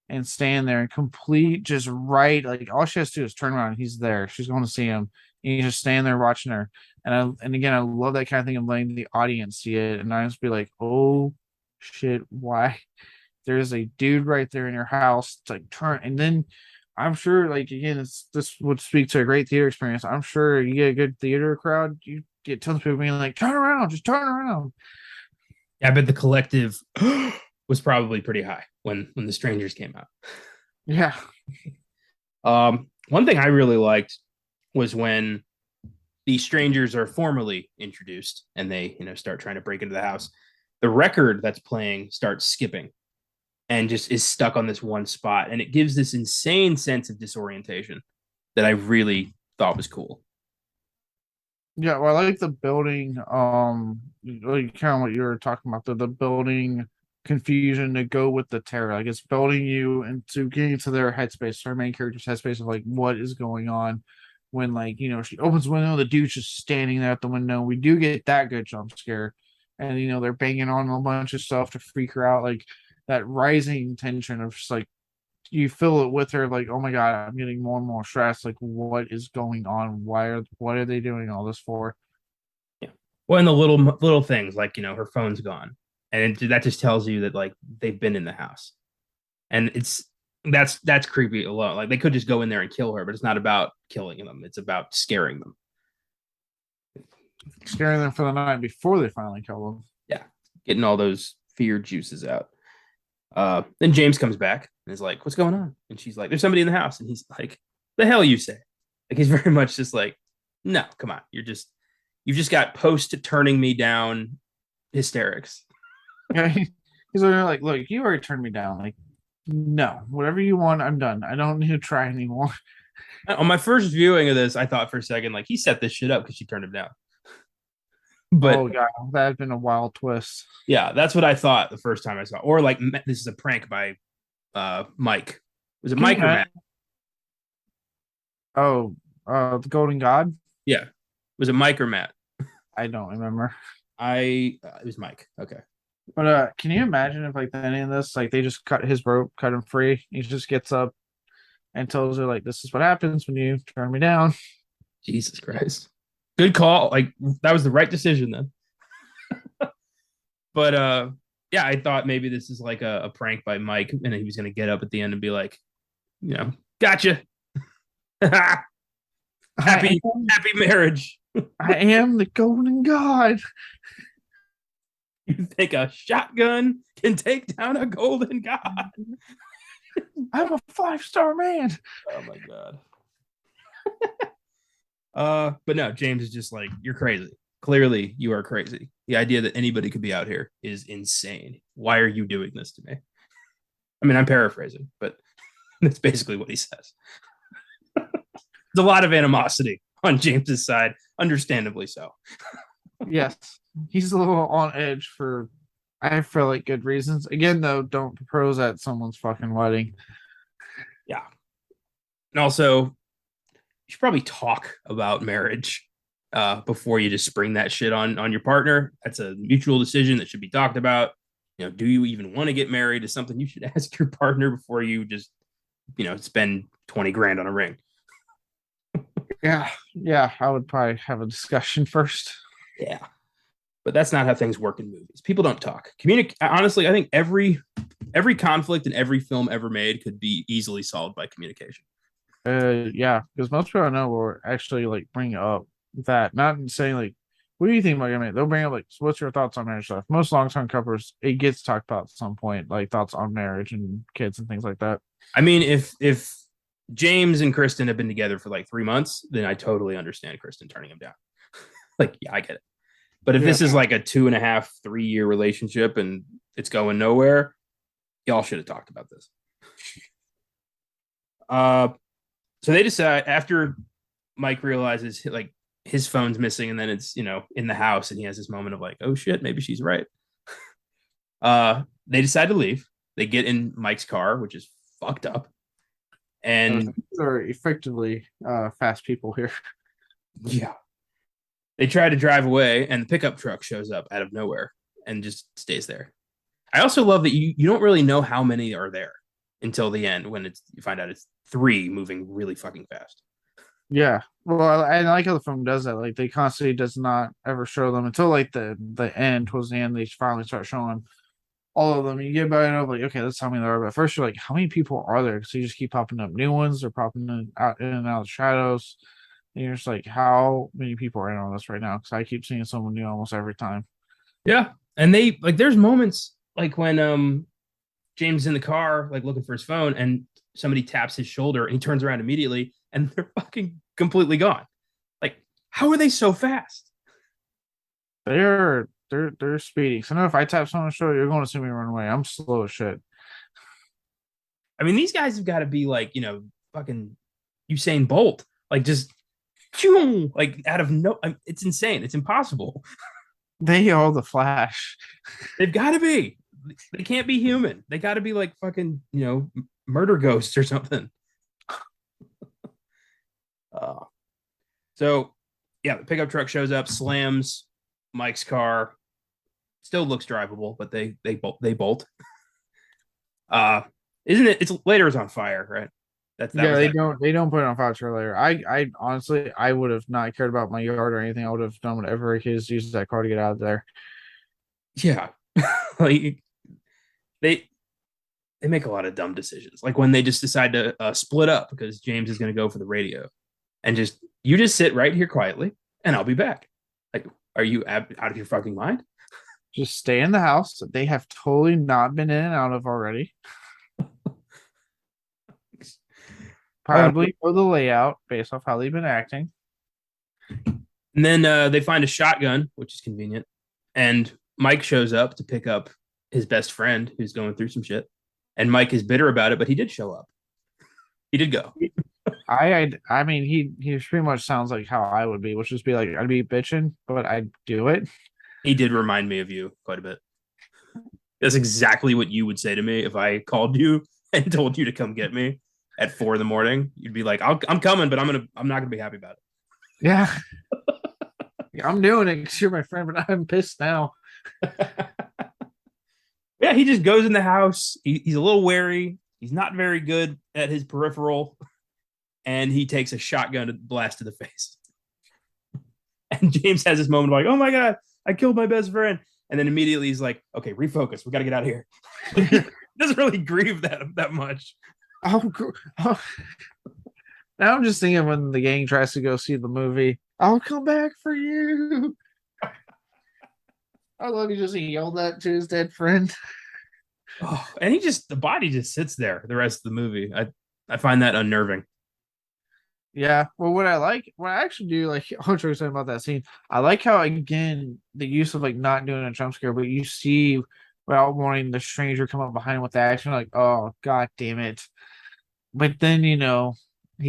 and stand there and complete just right. Like all she has to do is turn around. And he's there. She's going to see him. And you just stand there watching her. And again, I love that kind of thing of letting the audience see it, and I just be like, oh shit, why? There's a dude right there in your house to like turn, and then I'm sure like again this would speak to a great theater experience. I'm sure you get a good theater crowd, you get tons of people being like, turn around, just turn around. Yeah, I bet the collective was probably pretty high when the strangers came out. Yeah. One thing I really liked was when these strangers are formally introduced and they, start trying to break into the house. The record that's playing starts skipping and just is stuck on this one spot. And it gives this insane sense of disorientation that I really thought was cool. Yeah, well, I like the building. Like kind of what you were talking about, the building confusion to go with the terror. Like it's building you into getting into their headspace, our main character's headspace of like what is going on. When like she opens the window, the dude's just standing there at the window. We do get that good jump scare, and they're banging on a bunch of stuff to freak her out. Like that rising tension of just like you feel it with her, like, oh my god, I'm getting more and more stressed. Like, what is going on? What are they doing all this for? Yeah. Well, and the little things like her phone's gone, and that just tells you that like they've been in the house, and that's creepy alone. Like they could just go in there and kill her, but it's not about killing them; it's about scaring them. Scaring them for the night before they finally kill them. Yeah, getting all those fear juices out. Then James comes back and is like, "What's going on?" And she's like, "There's somebody in the house." And he's like, "The hell you say?" Like he's very much just like, "No, come on, you've just got post turning me down hysterics." Yeah, he's literally like, look, you already turned me down. Like, no, whatever you want, I'm done. I don't need to try anymore. On my first viewing of this, I thought for a second like he set this shit up because she turned him down. But oh god, that'd been a wild twist. yeah, that's what I thought the first time I saw it. Or like this is a prank by Mike. Was it Mike or Matt? Oh, the Golden God. Yeah. Was it Mike or Matt? I don't remember. It was Mike. Okay. But can you imagine if like the ending of this, like they just cut his rope, cut him free. He just gets up and tells her like, "This is what happens when you turn me down." Jesus Christ. Good call. Like that was the right decision then. But yeah, I thought maybe this is like a prank by Mike, and he was gonna get up at the end and be like, gotcha. happy marriage. I am the Golden God. You think a shotgun can take down a golden god? I'm a 5-star man. Oh my god. But no, James is just like, you're crazy. Clearly, you are crazy. The idea that anybody could be out here is insane. Why are you doing this to me? I mean, I'm paraphrasing, but that's basically what he says. There's a lot of animosity on James's side, understandably so. Yes, he's a little on edge for, I feel like, good reasons. Again, though, don't propose at someone's fucking wedding. Yeah. And also, you should probably talk about marriage before you just spring that shit on your partner. That's a mutual decision that should be talked about. Do you even want to get married? Is something you should ask your partner before you just, spend 20 grand on a ring. Yeah, I would probably have a discussion first. Yeah. But that's not how things work in movies. People don't talk. Honestly, I think every conflict in every film ever made could be easily solved by communication. Yeah, because most people I know will actually like bring up that, not saying like, what do you think about your marriage? They'll bring up like, so what's your thoughts on marriage stuff? Most long-term couples, it gets talked about at some point, like thoughts on marriage and kids and things like that. I mean, if James and Kristen have been together for like 3 months, then I totally understand Kristen turning him down. Like, yeah, I get it. But if this is like a 2.5, 3 year relationship and it's going nowhere, y'all should have talked about this. So they decide after Mike realizes like his phone's missing and then it's, in the house and he has this moment of like, oh shit, maybe she's right. They decide to leave. They get in Mike's car, which is fucked up. And these are effectively fast people here. Yeah. They try to drive away and the pickup truck shows up out of nowhere and just stays there. I also love that you don't really know how many are there until the end when you find out it's 3 moving really fucking fast. Yeah. Well, I like how the film does that. Like they constantly does not ever show them until like the end, towards the end, they finally start showing all of them. You get by and like, okay, that's how many there are. But first you're like, how many people are there? Because you just keep popping up new ones, they're popping in and out of the shadows. And you're just like, how many people are in on this right now? Because I keep seeing someone new almost every time. Yeah. And they like there's moments like when James is in the car, like looking for his phone, and somebody taps his shoulder and he turns around immediately and they're fucking completely gone. Like, how are they so fast? They're speeding. So now if I tap someone on the shoulder, you're going to see me run away. I'm slow as shit. I mean, these guys have got to be like, fucking Usain Bolt, like just like out of no, it's insane. It's impossible. They are the Flash. They've got to be. They can't be human. They got to be like fucking, murder ghosts or something. Uh, so, yeah, the pickup truck shows up, slams Mike's car. Still looks drivable, but they bolt. Uh, isn't it? It's later. It's on fire, right? That Yeah, was they don't put it on fire till later. I honestly I would have not cared about my yard or anything. I would have done whatever it is, used that car to get out of there. Yeah, like they they make a lot of dumb decisions. Like when they just decide to split up because James is going to go for the radio, and you just sit right here quietly, and I'll be back. Like, are you out of your fucking mind? Just stay in the house that they have totally not been in and out of already. Probably for the layout based off how they've been acting. And then they find a shotgun, which is convenient. And Mike shows up to pick up his best friend who's going through some shit. And Mike is bitter about it, but he did show up. He did go. I mean he pretty much sounds like how I would be, which is be like I'd be bitching, but I'd do it. He did remind me of you quite a bit. That's exactly what you would say to me if I called you and told you to come get me at 4 a.m. You'd be like, I'm coming, but I'm not gonna be happy about it. Yeah. I'm doing it because you're my friend, but I'm pissed now. Yeah, he just goes in the house. He's a little wary. He's not very good at his peripheral, and he takes a shotgun to blast to the face. And James has this moment of like, "Oh my god, I killed my best friend," and then immediately he's like, "Okay, refocus. We got to get out of here." He doesn't really grieve that much. Oh, now I'm just thinking when the gang tries to go see the movie, I'll come back for you. I love you. Just yelled that to his dead friend. Oh, and the body just sits there the rest of the movie. I find that unnerving. Yeah. Well, what I actually do like, what you were saying about that scene, I like how again the use of like not doing a jump scare, but you see without wanting the stranger come up behind him with the action, like, oh god damn it. But then he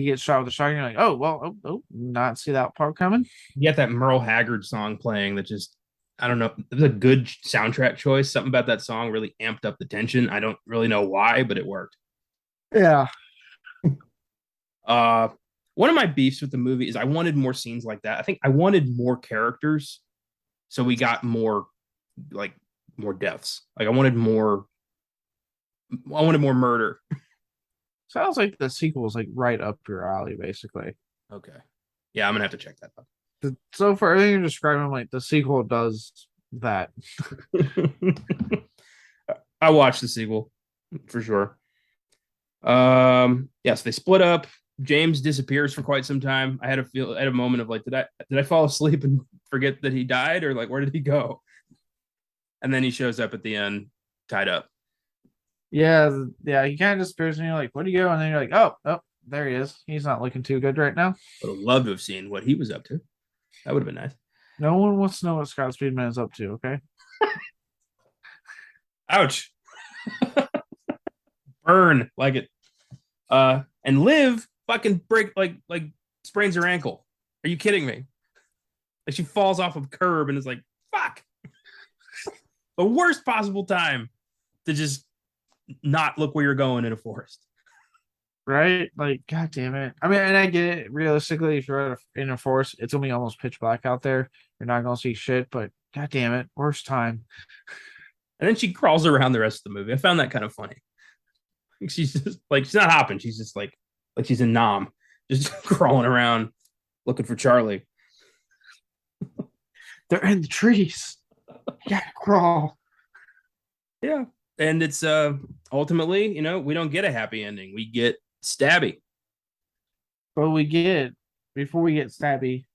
gets shot with a shotgun. You're like, oh well, not see that part coming. You got that Merle Haggard song playing that just, I don't know, it was a good soundtrack choice. Something about that song really amped up the tension. I don't really know why, but it worked. Yeah. One of my beefs with the movie is I wanted more scenes like that. I think I wanted more characters, so we got more deaths. Like I wanted more murder. Sounds like the sequel is like right up your alley, basically. Okay. Yeah, I'm gonna have to check that out. So for everything you're describing, like the sequel does that. I watched the sequel for sure. Yes, they split up. James disappears for quite some time. I had a moment of like, did I fall asleep and forget that he died, or like where did he go? And then he shows up at the end, tied up. Yeah, he kind of disappears and you're like, where'd he go? And then you're like, oh, there he is. He's not looking too good right now. Would have loved to have seen what he was up to. That would have been nice. No one wants to know what Scott Speedman is up to, okay? Ouch. Burn like it. And Liv fucking sprains her ankle. Are you kidding me? Like she falls off a curb and is like, fuck. The worst possible time to just not look where you're going in a forest. Right? Like, god damn it. I mean, and I get it. Realistically, if you're in a forest, it's gonna be almost pitch black out there. You're not gonna see shit, but god damn it, worst time. And then she crawls around the rest of the movie. I found that kind of funny. She's just like, she's not hopping. She's just like she's in Nam, just crawling around looking for Charlie. They're in the trees. You gotta crawl. Yeah. And it's ultimately, we don't get a happy ending. We get stabby. But before we get stabby,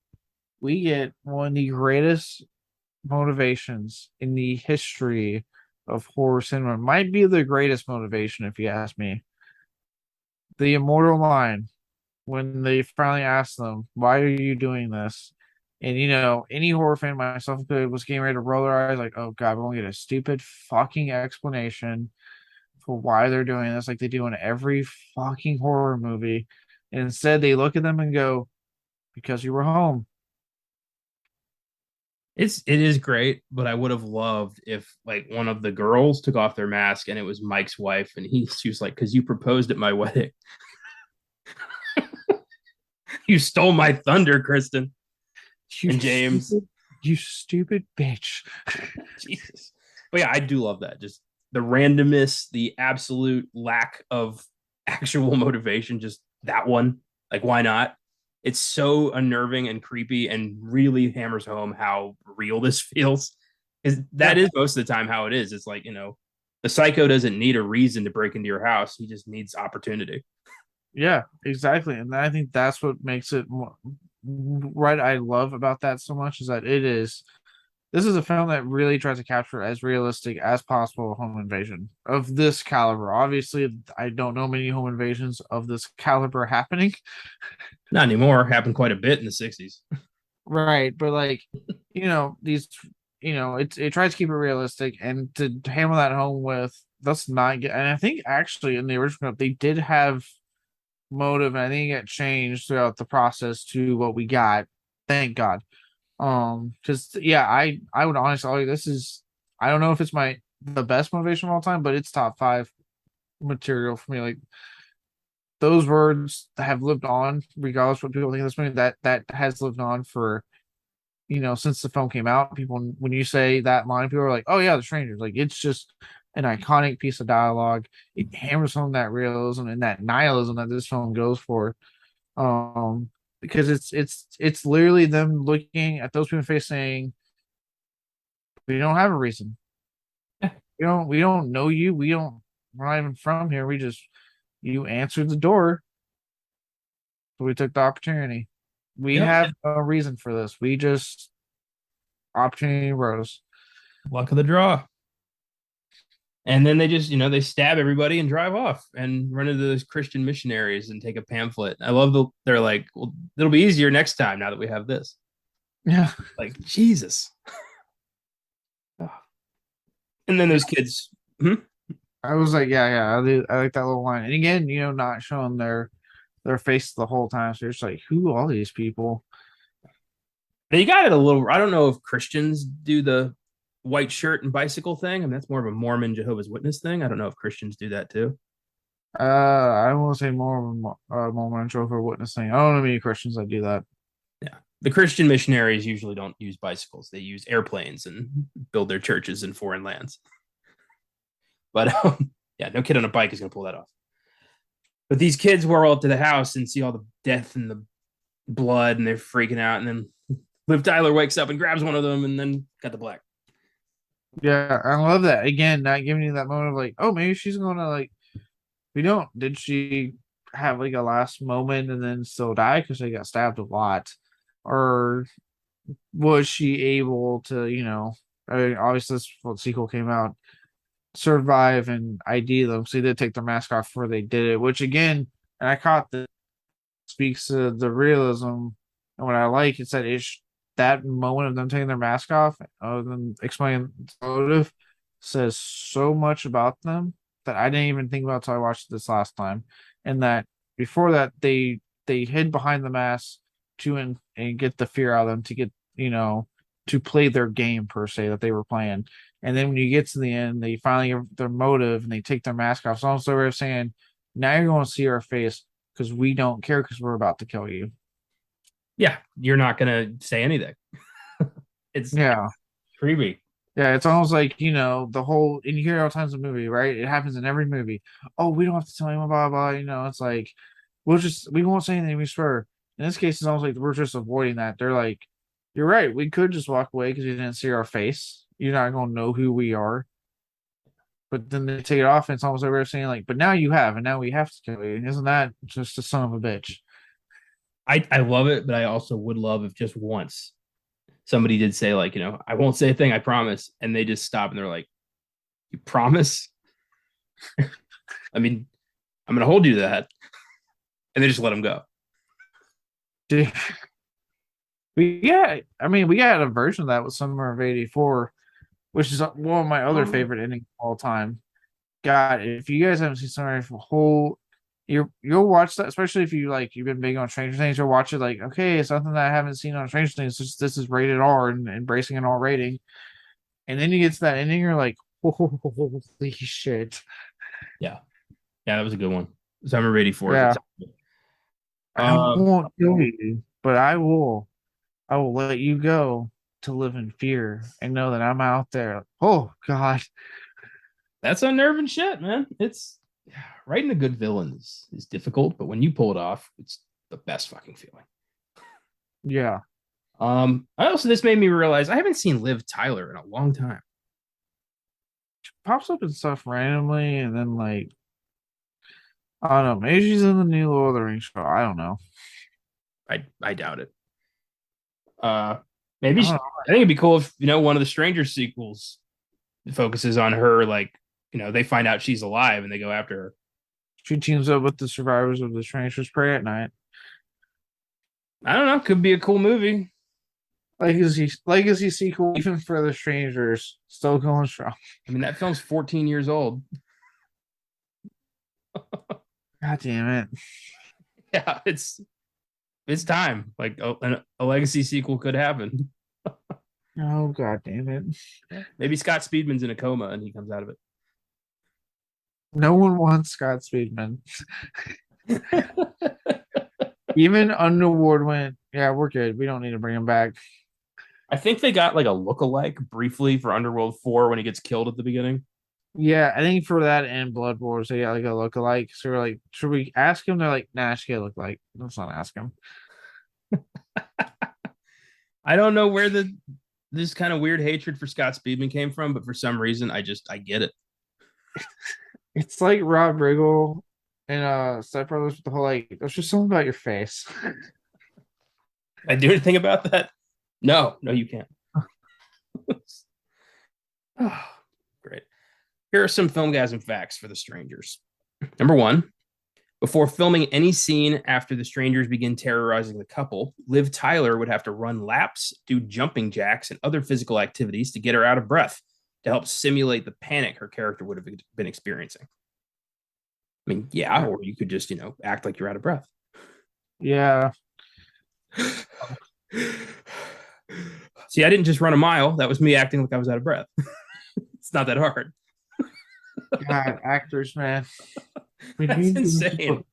we get one of the greatest motivations in the history of horror cinema. Might be the greatest motivation, if you ask me. The immortal line, when they finally asked them, "Why are you doing this?" And any horror fan, myself included, was getting ready to roll their eyes, like, "Oh God, we're gonna get a stupid fucking explanation for why they're doing this, like they do in every fucking horror movie." And instead, they look at them and go, "Because you were home." It is great, but I would have loved if like one of the girls took off their mask and it was Mike's wife, and she was like, "Because you proposed at my wedding, you stole my thunder, Kristen You and James." stupid, you stupid bitch. Jesus, but yeah, I do love that. Just the randomness, the absolute lack of actual motivation. Just that one, like, why not? It's so unnerving and creepy, and really hammers home how real this feels. Is Yeah, that is most of the time how it is. It's like, the psycho doesn't need a reason to break into your house. He just needs opportunity. yeah, exactly. And I think that's what makes it right. I love about that so much is that this is a film that really tries to capture as realistic as possible home invasion of this caliber. Obviously, I don't know many home invasions of this caliber happening. Not anymore. Happened quite a bit in the 60s. Right, but like, these, it tries to keep it realistic and to hammer that home with let's not get. And I think actually in the original they did have motive, and I think it changed throughout the process to what we got. Thank God. Because yeah, I would honestly argue this is, I don't know if it's the best motivation of all time, but it's top five material for me. Like those words have lived on, regardless of what people think of this movie. That has lived on for since the film came out. People, when you say that line, people are like, "Oh yeah, the strangers." Like it's just an iconic piece of dialogue. It hammers home that realism and that nihilism that this film goes for. Because it's literally them looking at those people in the face saying, "We don't have a reason. We don't know you. We're not even from here. We just you answered the door, so we took the opportunity. We Yep. have no reason for this. We just opportunity rose." Luck of the draw. And then they just, they stab everybody and drive off and run into those Christian missionaries and take a pamphlet. I love they're like, well, it'll be easier next time now that we have this. Yeah. Like, Jesus. And then those kids, I was like, yeah, I like that little line. And again, not showing their face the whole time. So you're just like, who are these people? they got it a little. I don't know if Christians do the white shirt and bicycle thing. I mean, that's more of a Mormon Jehovah's Witness thing. I don't know if Christians do that too. I won't say more of a moment for witnessing. I don't know many Christians that do that. Yeah. The Christian missionaries usually don't use bicycles, they use airplanes and build their churches in foreign lands. But yeah, no kid on a bike is going to pull that off. But these kids whirl up to the house and see all the death and the blood, and they're freaking out. And then Liv Tyler wakes up and grabs one of them, and then got the black. Yeah, I love that. Again, not giving you that moment of like, oh, maybe she's gonna like. We don't. Did she have like a last moment and then still die because she got stabbed a lot, or was she able to? I mean, obviously, this when the sequel came out, survive and ID them. So they did take their mask off before they did it, which again, and I caught that speaks to the realism. And what I like is that that moment of them taking their mask off, them explaining the motive, says so much about them that I didn't even think about until I watched this last time. And that before that, they hid behind the mask to and get the fear out of them to get to play their game per se that they were playing. And then when you get to the end, they finally have their motive and they take their mask off. So also we're saying, now you're going to see our face because we don't care because we're about to kill you. Yeah, you're not going to say anything. It's Yeah. creepy. Yeah, it's almost like, the whole, and you hear all times of movie, right? It happens in every movie. Oh, we don't have to tell anyone, blah, blah, it's like, we won't say anything, we swear. In this case, it's almost like we're just avoiding that. They're like, you're right, we could just walk away because you didn't see our face. You're not going to know who we are. But then they take it off, and it's almost like we're saying, like, but now you have, and now we have to kill you. Isn't that just a son of a bitch? I love it, but I also would love if just once somebody did say, like, I won't say a thing, I promise. And they just stop and they're like, you promise? I mean, I'm going to hold you to that. And they just let them go. Dude, we got a version of that with Summer of '84, which is one of my other Oh, favorite endings of all time. God, if you guys haven't seen Summer of '84, whole you'll watch that, especially if you've been big on Stranger Things. You'll watch it like, okay, it's something that I haven't seen on Stranger Things. This is rated R and embracing an R rating, and then you get to that ending, you're like, holy shit, yeah. Yeah, that was a good one. Summer of 84 is yeah. exciting. I Uh, won't kill you, but I will let you go to live in fear and know that I'm out there. Oh God. that's unnerving shit, man. It's writing a good villain is difficult, but when you pull it off, it's the best fucking feeling. Yeah. I also this made me realize I haven't seen Liv Tyler in a long time. Pops up and stuff randomly and then like I don't know, maybe she's in the new Lord of the Rings show. I don't know. I doubt it. Maybe I don't know. I think it'd be cool if one of the Stranger sequels focuses on her, like they find out she's alive and they go after her. She teams up with the survivors of the Strangers Prey at Night. I don't know. Could be a cool movie. Legacy sequel, even for the strangers, still going strong. I mean, that film's 14 years old. God damn it. Yeah, it's time. Like a legacy sequel could happen. Oh god damn it. Maybe Scott Speedman's in a coma and he comes out of No one wants Scott Speedman. it. Even Underwood went, yeah, we're good. We don't need to bring him back. I think they got like a look-alike briefly for Underworld 4 when he gets killed at the beginning. Yeah, I think for that and Blood Wars, they got like a look-alike. So we're like, should we ask him? They're like, nah, she look like. Let's not ask him. I don't know where this kind of weird hatred for Scott Speedman came from, but for some reason I get it. It's like Rob Riggle and Step Brothers with the whole like, there's just something about your face. I do anything about that? No, you can't. Oh, great. Here are some Filmgazm facts for the strangers. Number one, before filming any scene after the strangers begin terrorizing the couple, Liv Tyler would have to run laps, do jumping jacks, and other physical activities to get her out of breath to help simulate the panic her character would have been experiencing. I mean, yeah, or you could just, act like you're out of breath. Yeah. See, I didn't just run a mile. That was me acting like I was out of breath. It's not that hard. God, actors, man. We That's need insane.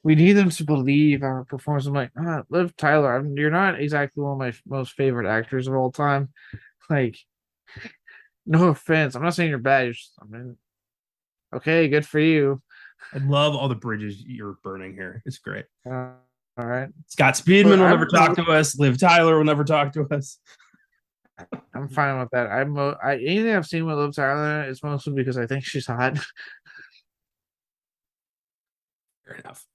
we need them to believe our performance. I'm like, Liv Tyler. You're not exactly one of my most favorite actors of all time. Like, no offense. I'm not saying you're bad. I mean, okay, good for you. I love all the bridges you're burning here. It's great. All right, Scott but Speedman will never talk to us. Liv Tyler will never talk to us. I'm fine with that. Anything I've seen with Liv Tyler is mostly because I think she's hot. Fair enough.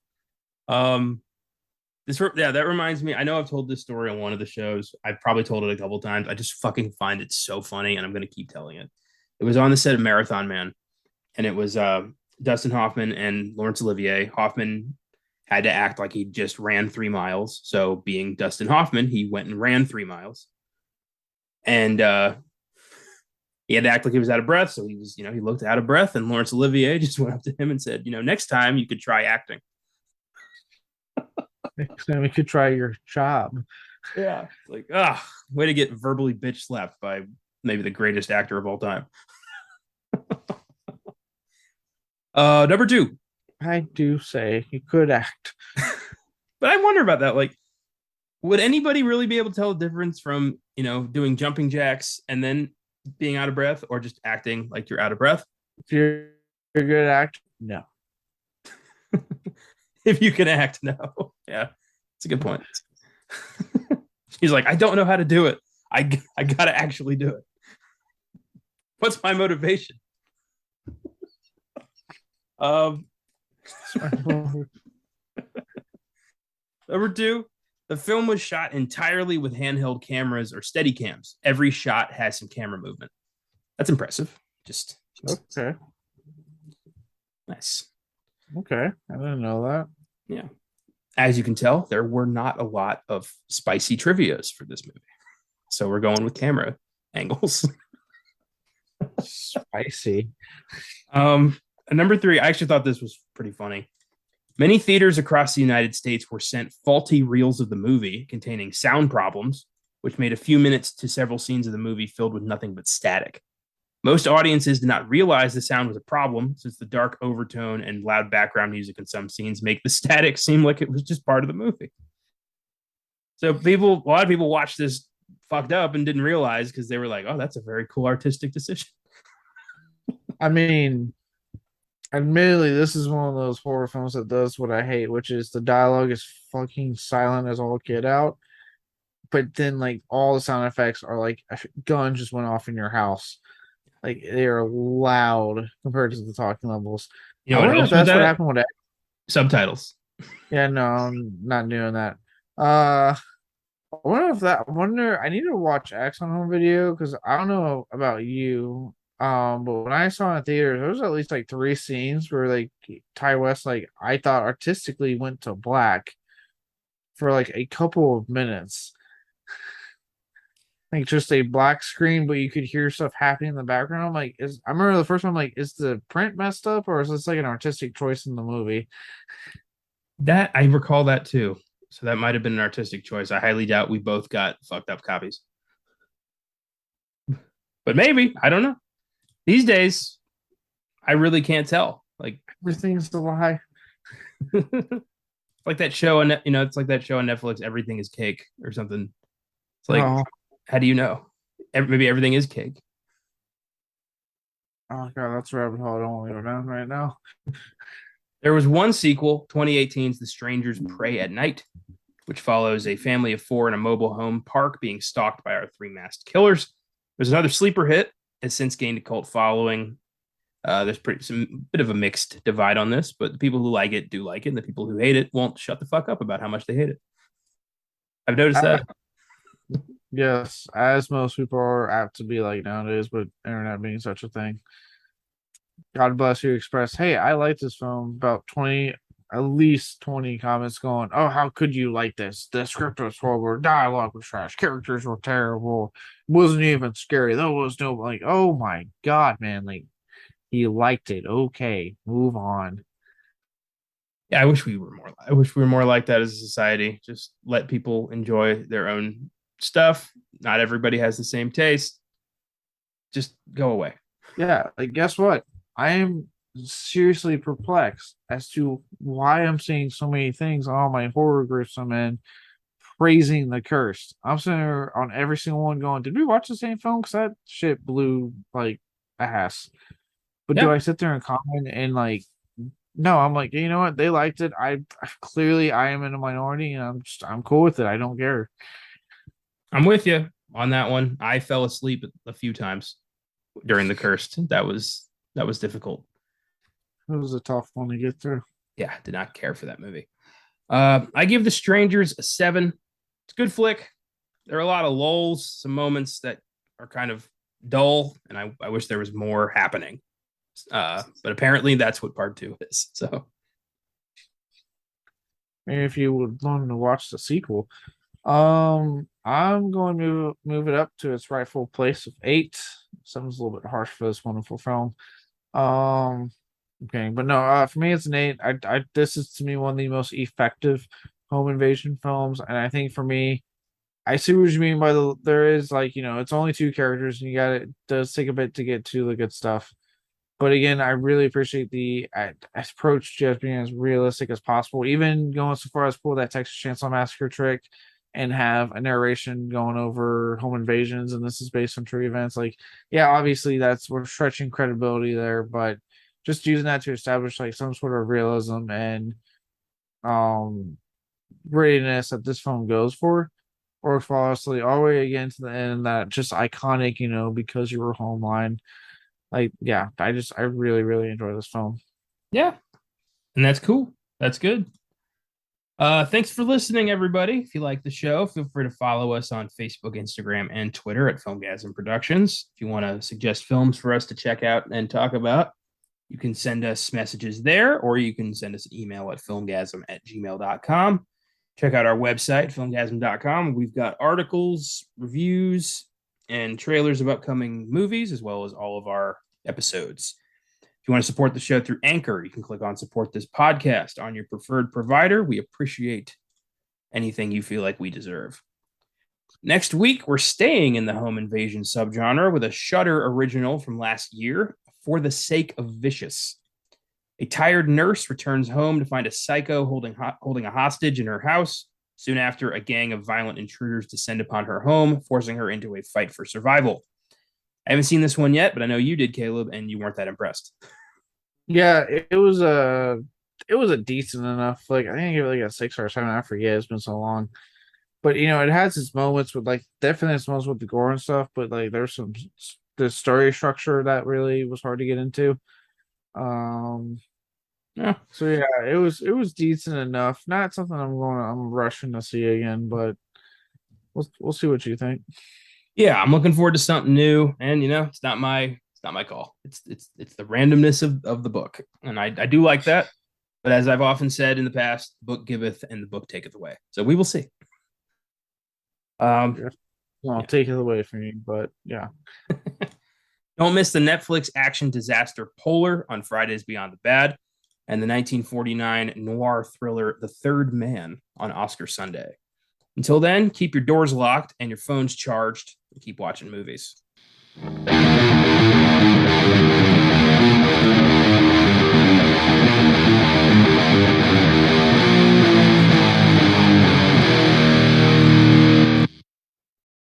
That reminds me. I know I've told this story on one of the shows. I've probably told it a couple times. I just fucking find it so funny, and I'm gonna keep telling it. It was on the set of Marathon Man, and it was Dustin Hoffman and Laurence Olivier. Hoffman had to act like he just ran 3 miles. So, being Dustin Hoffman, he went and ran 3 miles, and he had to act like he was out of breath. So he was, he looked out of breath, and Laurence Olivier just went up to him and said, next time you could try acting. Next time we could try your job. Yeah. Like, way to get verbally bitch slapped by maybe the greatest actor of all time. Number two. I do say you could act. But I wonder about that. Like, would anybody really be able to tell the difference from, doing jumping jacks and then being out of breath, or just acting like you're out of breath? If you're a good actor, no. If you can act, no. Yeah, it's a good point. He's like, I don't know how to do it. I gotta actually do it. What's my motivation? Number two, the film was shot entirely with handheld cameras or steady cams. Every shot has some camera movement. That's impressive. Just Okay. nice. Okay. I didn't know that. Yeah. as you can tell, there were not a lot of spicy trivias for this movie. So we're going with camera angles. Spicy. um, Number three, I actually thought this was pretty funny. Many theaters across the United States were sent faulty reels of the movie containing sound problems, which made a few minutes to several scenes of the movie filled with nothing but static. Most audiences did not realize the sound was a problem, since the dark overtone and loud background music in some scenes make the static seem like it was just part of the movie. So a lot of people watched this fucked up and didn't realize because they were like, "Oh, that's a very cool artistic decision." I mean, admittedly, this is one of those horror films that does what I hate, which is the dialogue is fucking silent as all get out. But then, like, all the sound effects are like a gun just went off in your house. Like, they are loud compared to the talking levels. You I know what wonder if helps with that's what that? happened with. Subtitles. Yeah, no, I'm not doing that. I wonder if that. I wonder. I need to watch X on home video because I don't know about you. But when I saw it in theaters, there was at least like three scenes where like Ty West, like I thought artistically went to black for like a couple of minutes. Like just a black screen, but you could hear stuff happening in the background. I'm like, I remember the first one, I'm like, is the print messed up or is this like an artistic choice in the movie? That I recall that too. So that might have been an artistic choice. I highly doubt we both got fucked up copies. But maybe, I don't know. These days, I really can't tell. Like Everything's a lie. like that show on it's like that show on Netflix, Everything is Cake or something. It's like, Oh, how do you know? Maybe everything is cake. oh god, that's a rabbit hole I don't want to go down right now. There was one sequel, 2018's The Strangers Prey at Night, which follows a family of four in a mobile home park being stalked by our three masked killers. There's another sleeper hit, has since gained a cult following. There's some bit of a mixed divide on this, but the people who like it do like it, and the people who hate it won't shut the fuck up about how much they hate it. I've noticed Uh, that. yes, as most people are apt to be like nowadays, but internet being such a thing. God bless you, Express. Hey, I like this film. About 20, at least 20 comments going, oh, how could you like this? The script was horrible, dialogue was trash, characters were terrible, wasn't even scary. There was no, like, oh my God, man. Like, he liked it. Okay, move on. Yeah, I wish we were more. I wish we were more like that as a society. Just let people enjoy their own stuff. Not everybody has the same taste. Just go away. Yeah, like, guess what? I am seriously perplexed as to why I'm seeing so many things on all my horror groups I'm in praising The Cursed. I'm sitting there on every single one going, did we watch the same film? Because that shit blew like ass. But do Yeah, I sit there and comment and like, no, I'm like, you know what? They liked it. Clearly I am in a minority and I'm cool with it. I don't care. I'm with you on that one. I fell asleep a few times during The Cursed. That was difficult. It was a tough one to get through. Yeah, did not care for that movie. I give The Strangers a 7. It's a good flick. There are a lot of lulls, some moments that are kind of dull, and I wish there was more happening. But apparently that's what part two is. So Maybe if you would want to watch the sequel. I'm going to move it up to its rightful place of 8. Something's a little bit harsh for this wonderful film. Um, okay, but no, for me it's an 8. This is to me one of the most effective home invasion films, and I think for me, I see what you mean by there is like it's only two characters, and it does take a bit to get to the good stuff. But again, I really appreciate the approach just being as realistic as possible, even going so far as pull that Texas Chainsaw Massacre trick and have a narration going over home invasions, and this is based on true events. Like, yeah, obviously we're stretching credibility there, but just using that to establish like some sort of realism and um grittiness that this film goes for, or flawlessly all the way again to the end. That just iconic, because you were home line. Like, yeah, I really, really enjoy this film. yeah, and that's cool. That's good. Thanks for listening, everybody. If you like the show, feel free to follow us on Facebook, Instagram, and Twitter at Filmgazm Productions. If you want to suggest films for us to check out and talk about, You can send us messages there, or you can send us an email at filmgazm@gmail.com. Check out our website, filmgazm.com. We've got articles, reviews, and trailers of upcoming movies, as well as all of our episodes. If you want to support the show through Anchor, you can click on support this podcast on your preferred provider. We appreciate anything you feel like we deserve. Next week, we're staying in the home invasion subgenre with a Shudder original from last year, For the Sake of Vicious. A tired nurse returns home to find a psycho holding a hostage in her house. Soon after, a gang of violent intruders descend upon her home, forcing her into a fight for survival. I haven't seen this one yet, but I know you did, Caleb, and you weren't that impressed. Yeah, it was a decent enough. Like I think give it like a 6 or 7. I forget. It's been so long. But it has its moments with like definitely its moments with the gore and stuff. But like there's some the story structure that really was hard to get into. Um. Yeah. So yeah, it was decent enough. Not something I'm rushing to see again, but we'll see what you think. Yeah, I'm looking forward to something new, and it's not my call. It's the randomness of the book, and I do like that. But as I've often said in the past, the book giveth and the book taketh away. So we will see. Yeah. Well, Yeah. take it away from you, but yeah. Don't miss the Netflix action disaster Polar on Fridays Beyond the Bad, and the 1949 noir thriller The Third Man on Oscar Sunday. Until then, keep your doors locked and your phones charged and keep watching movies.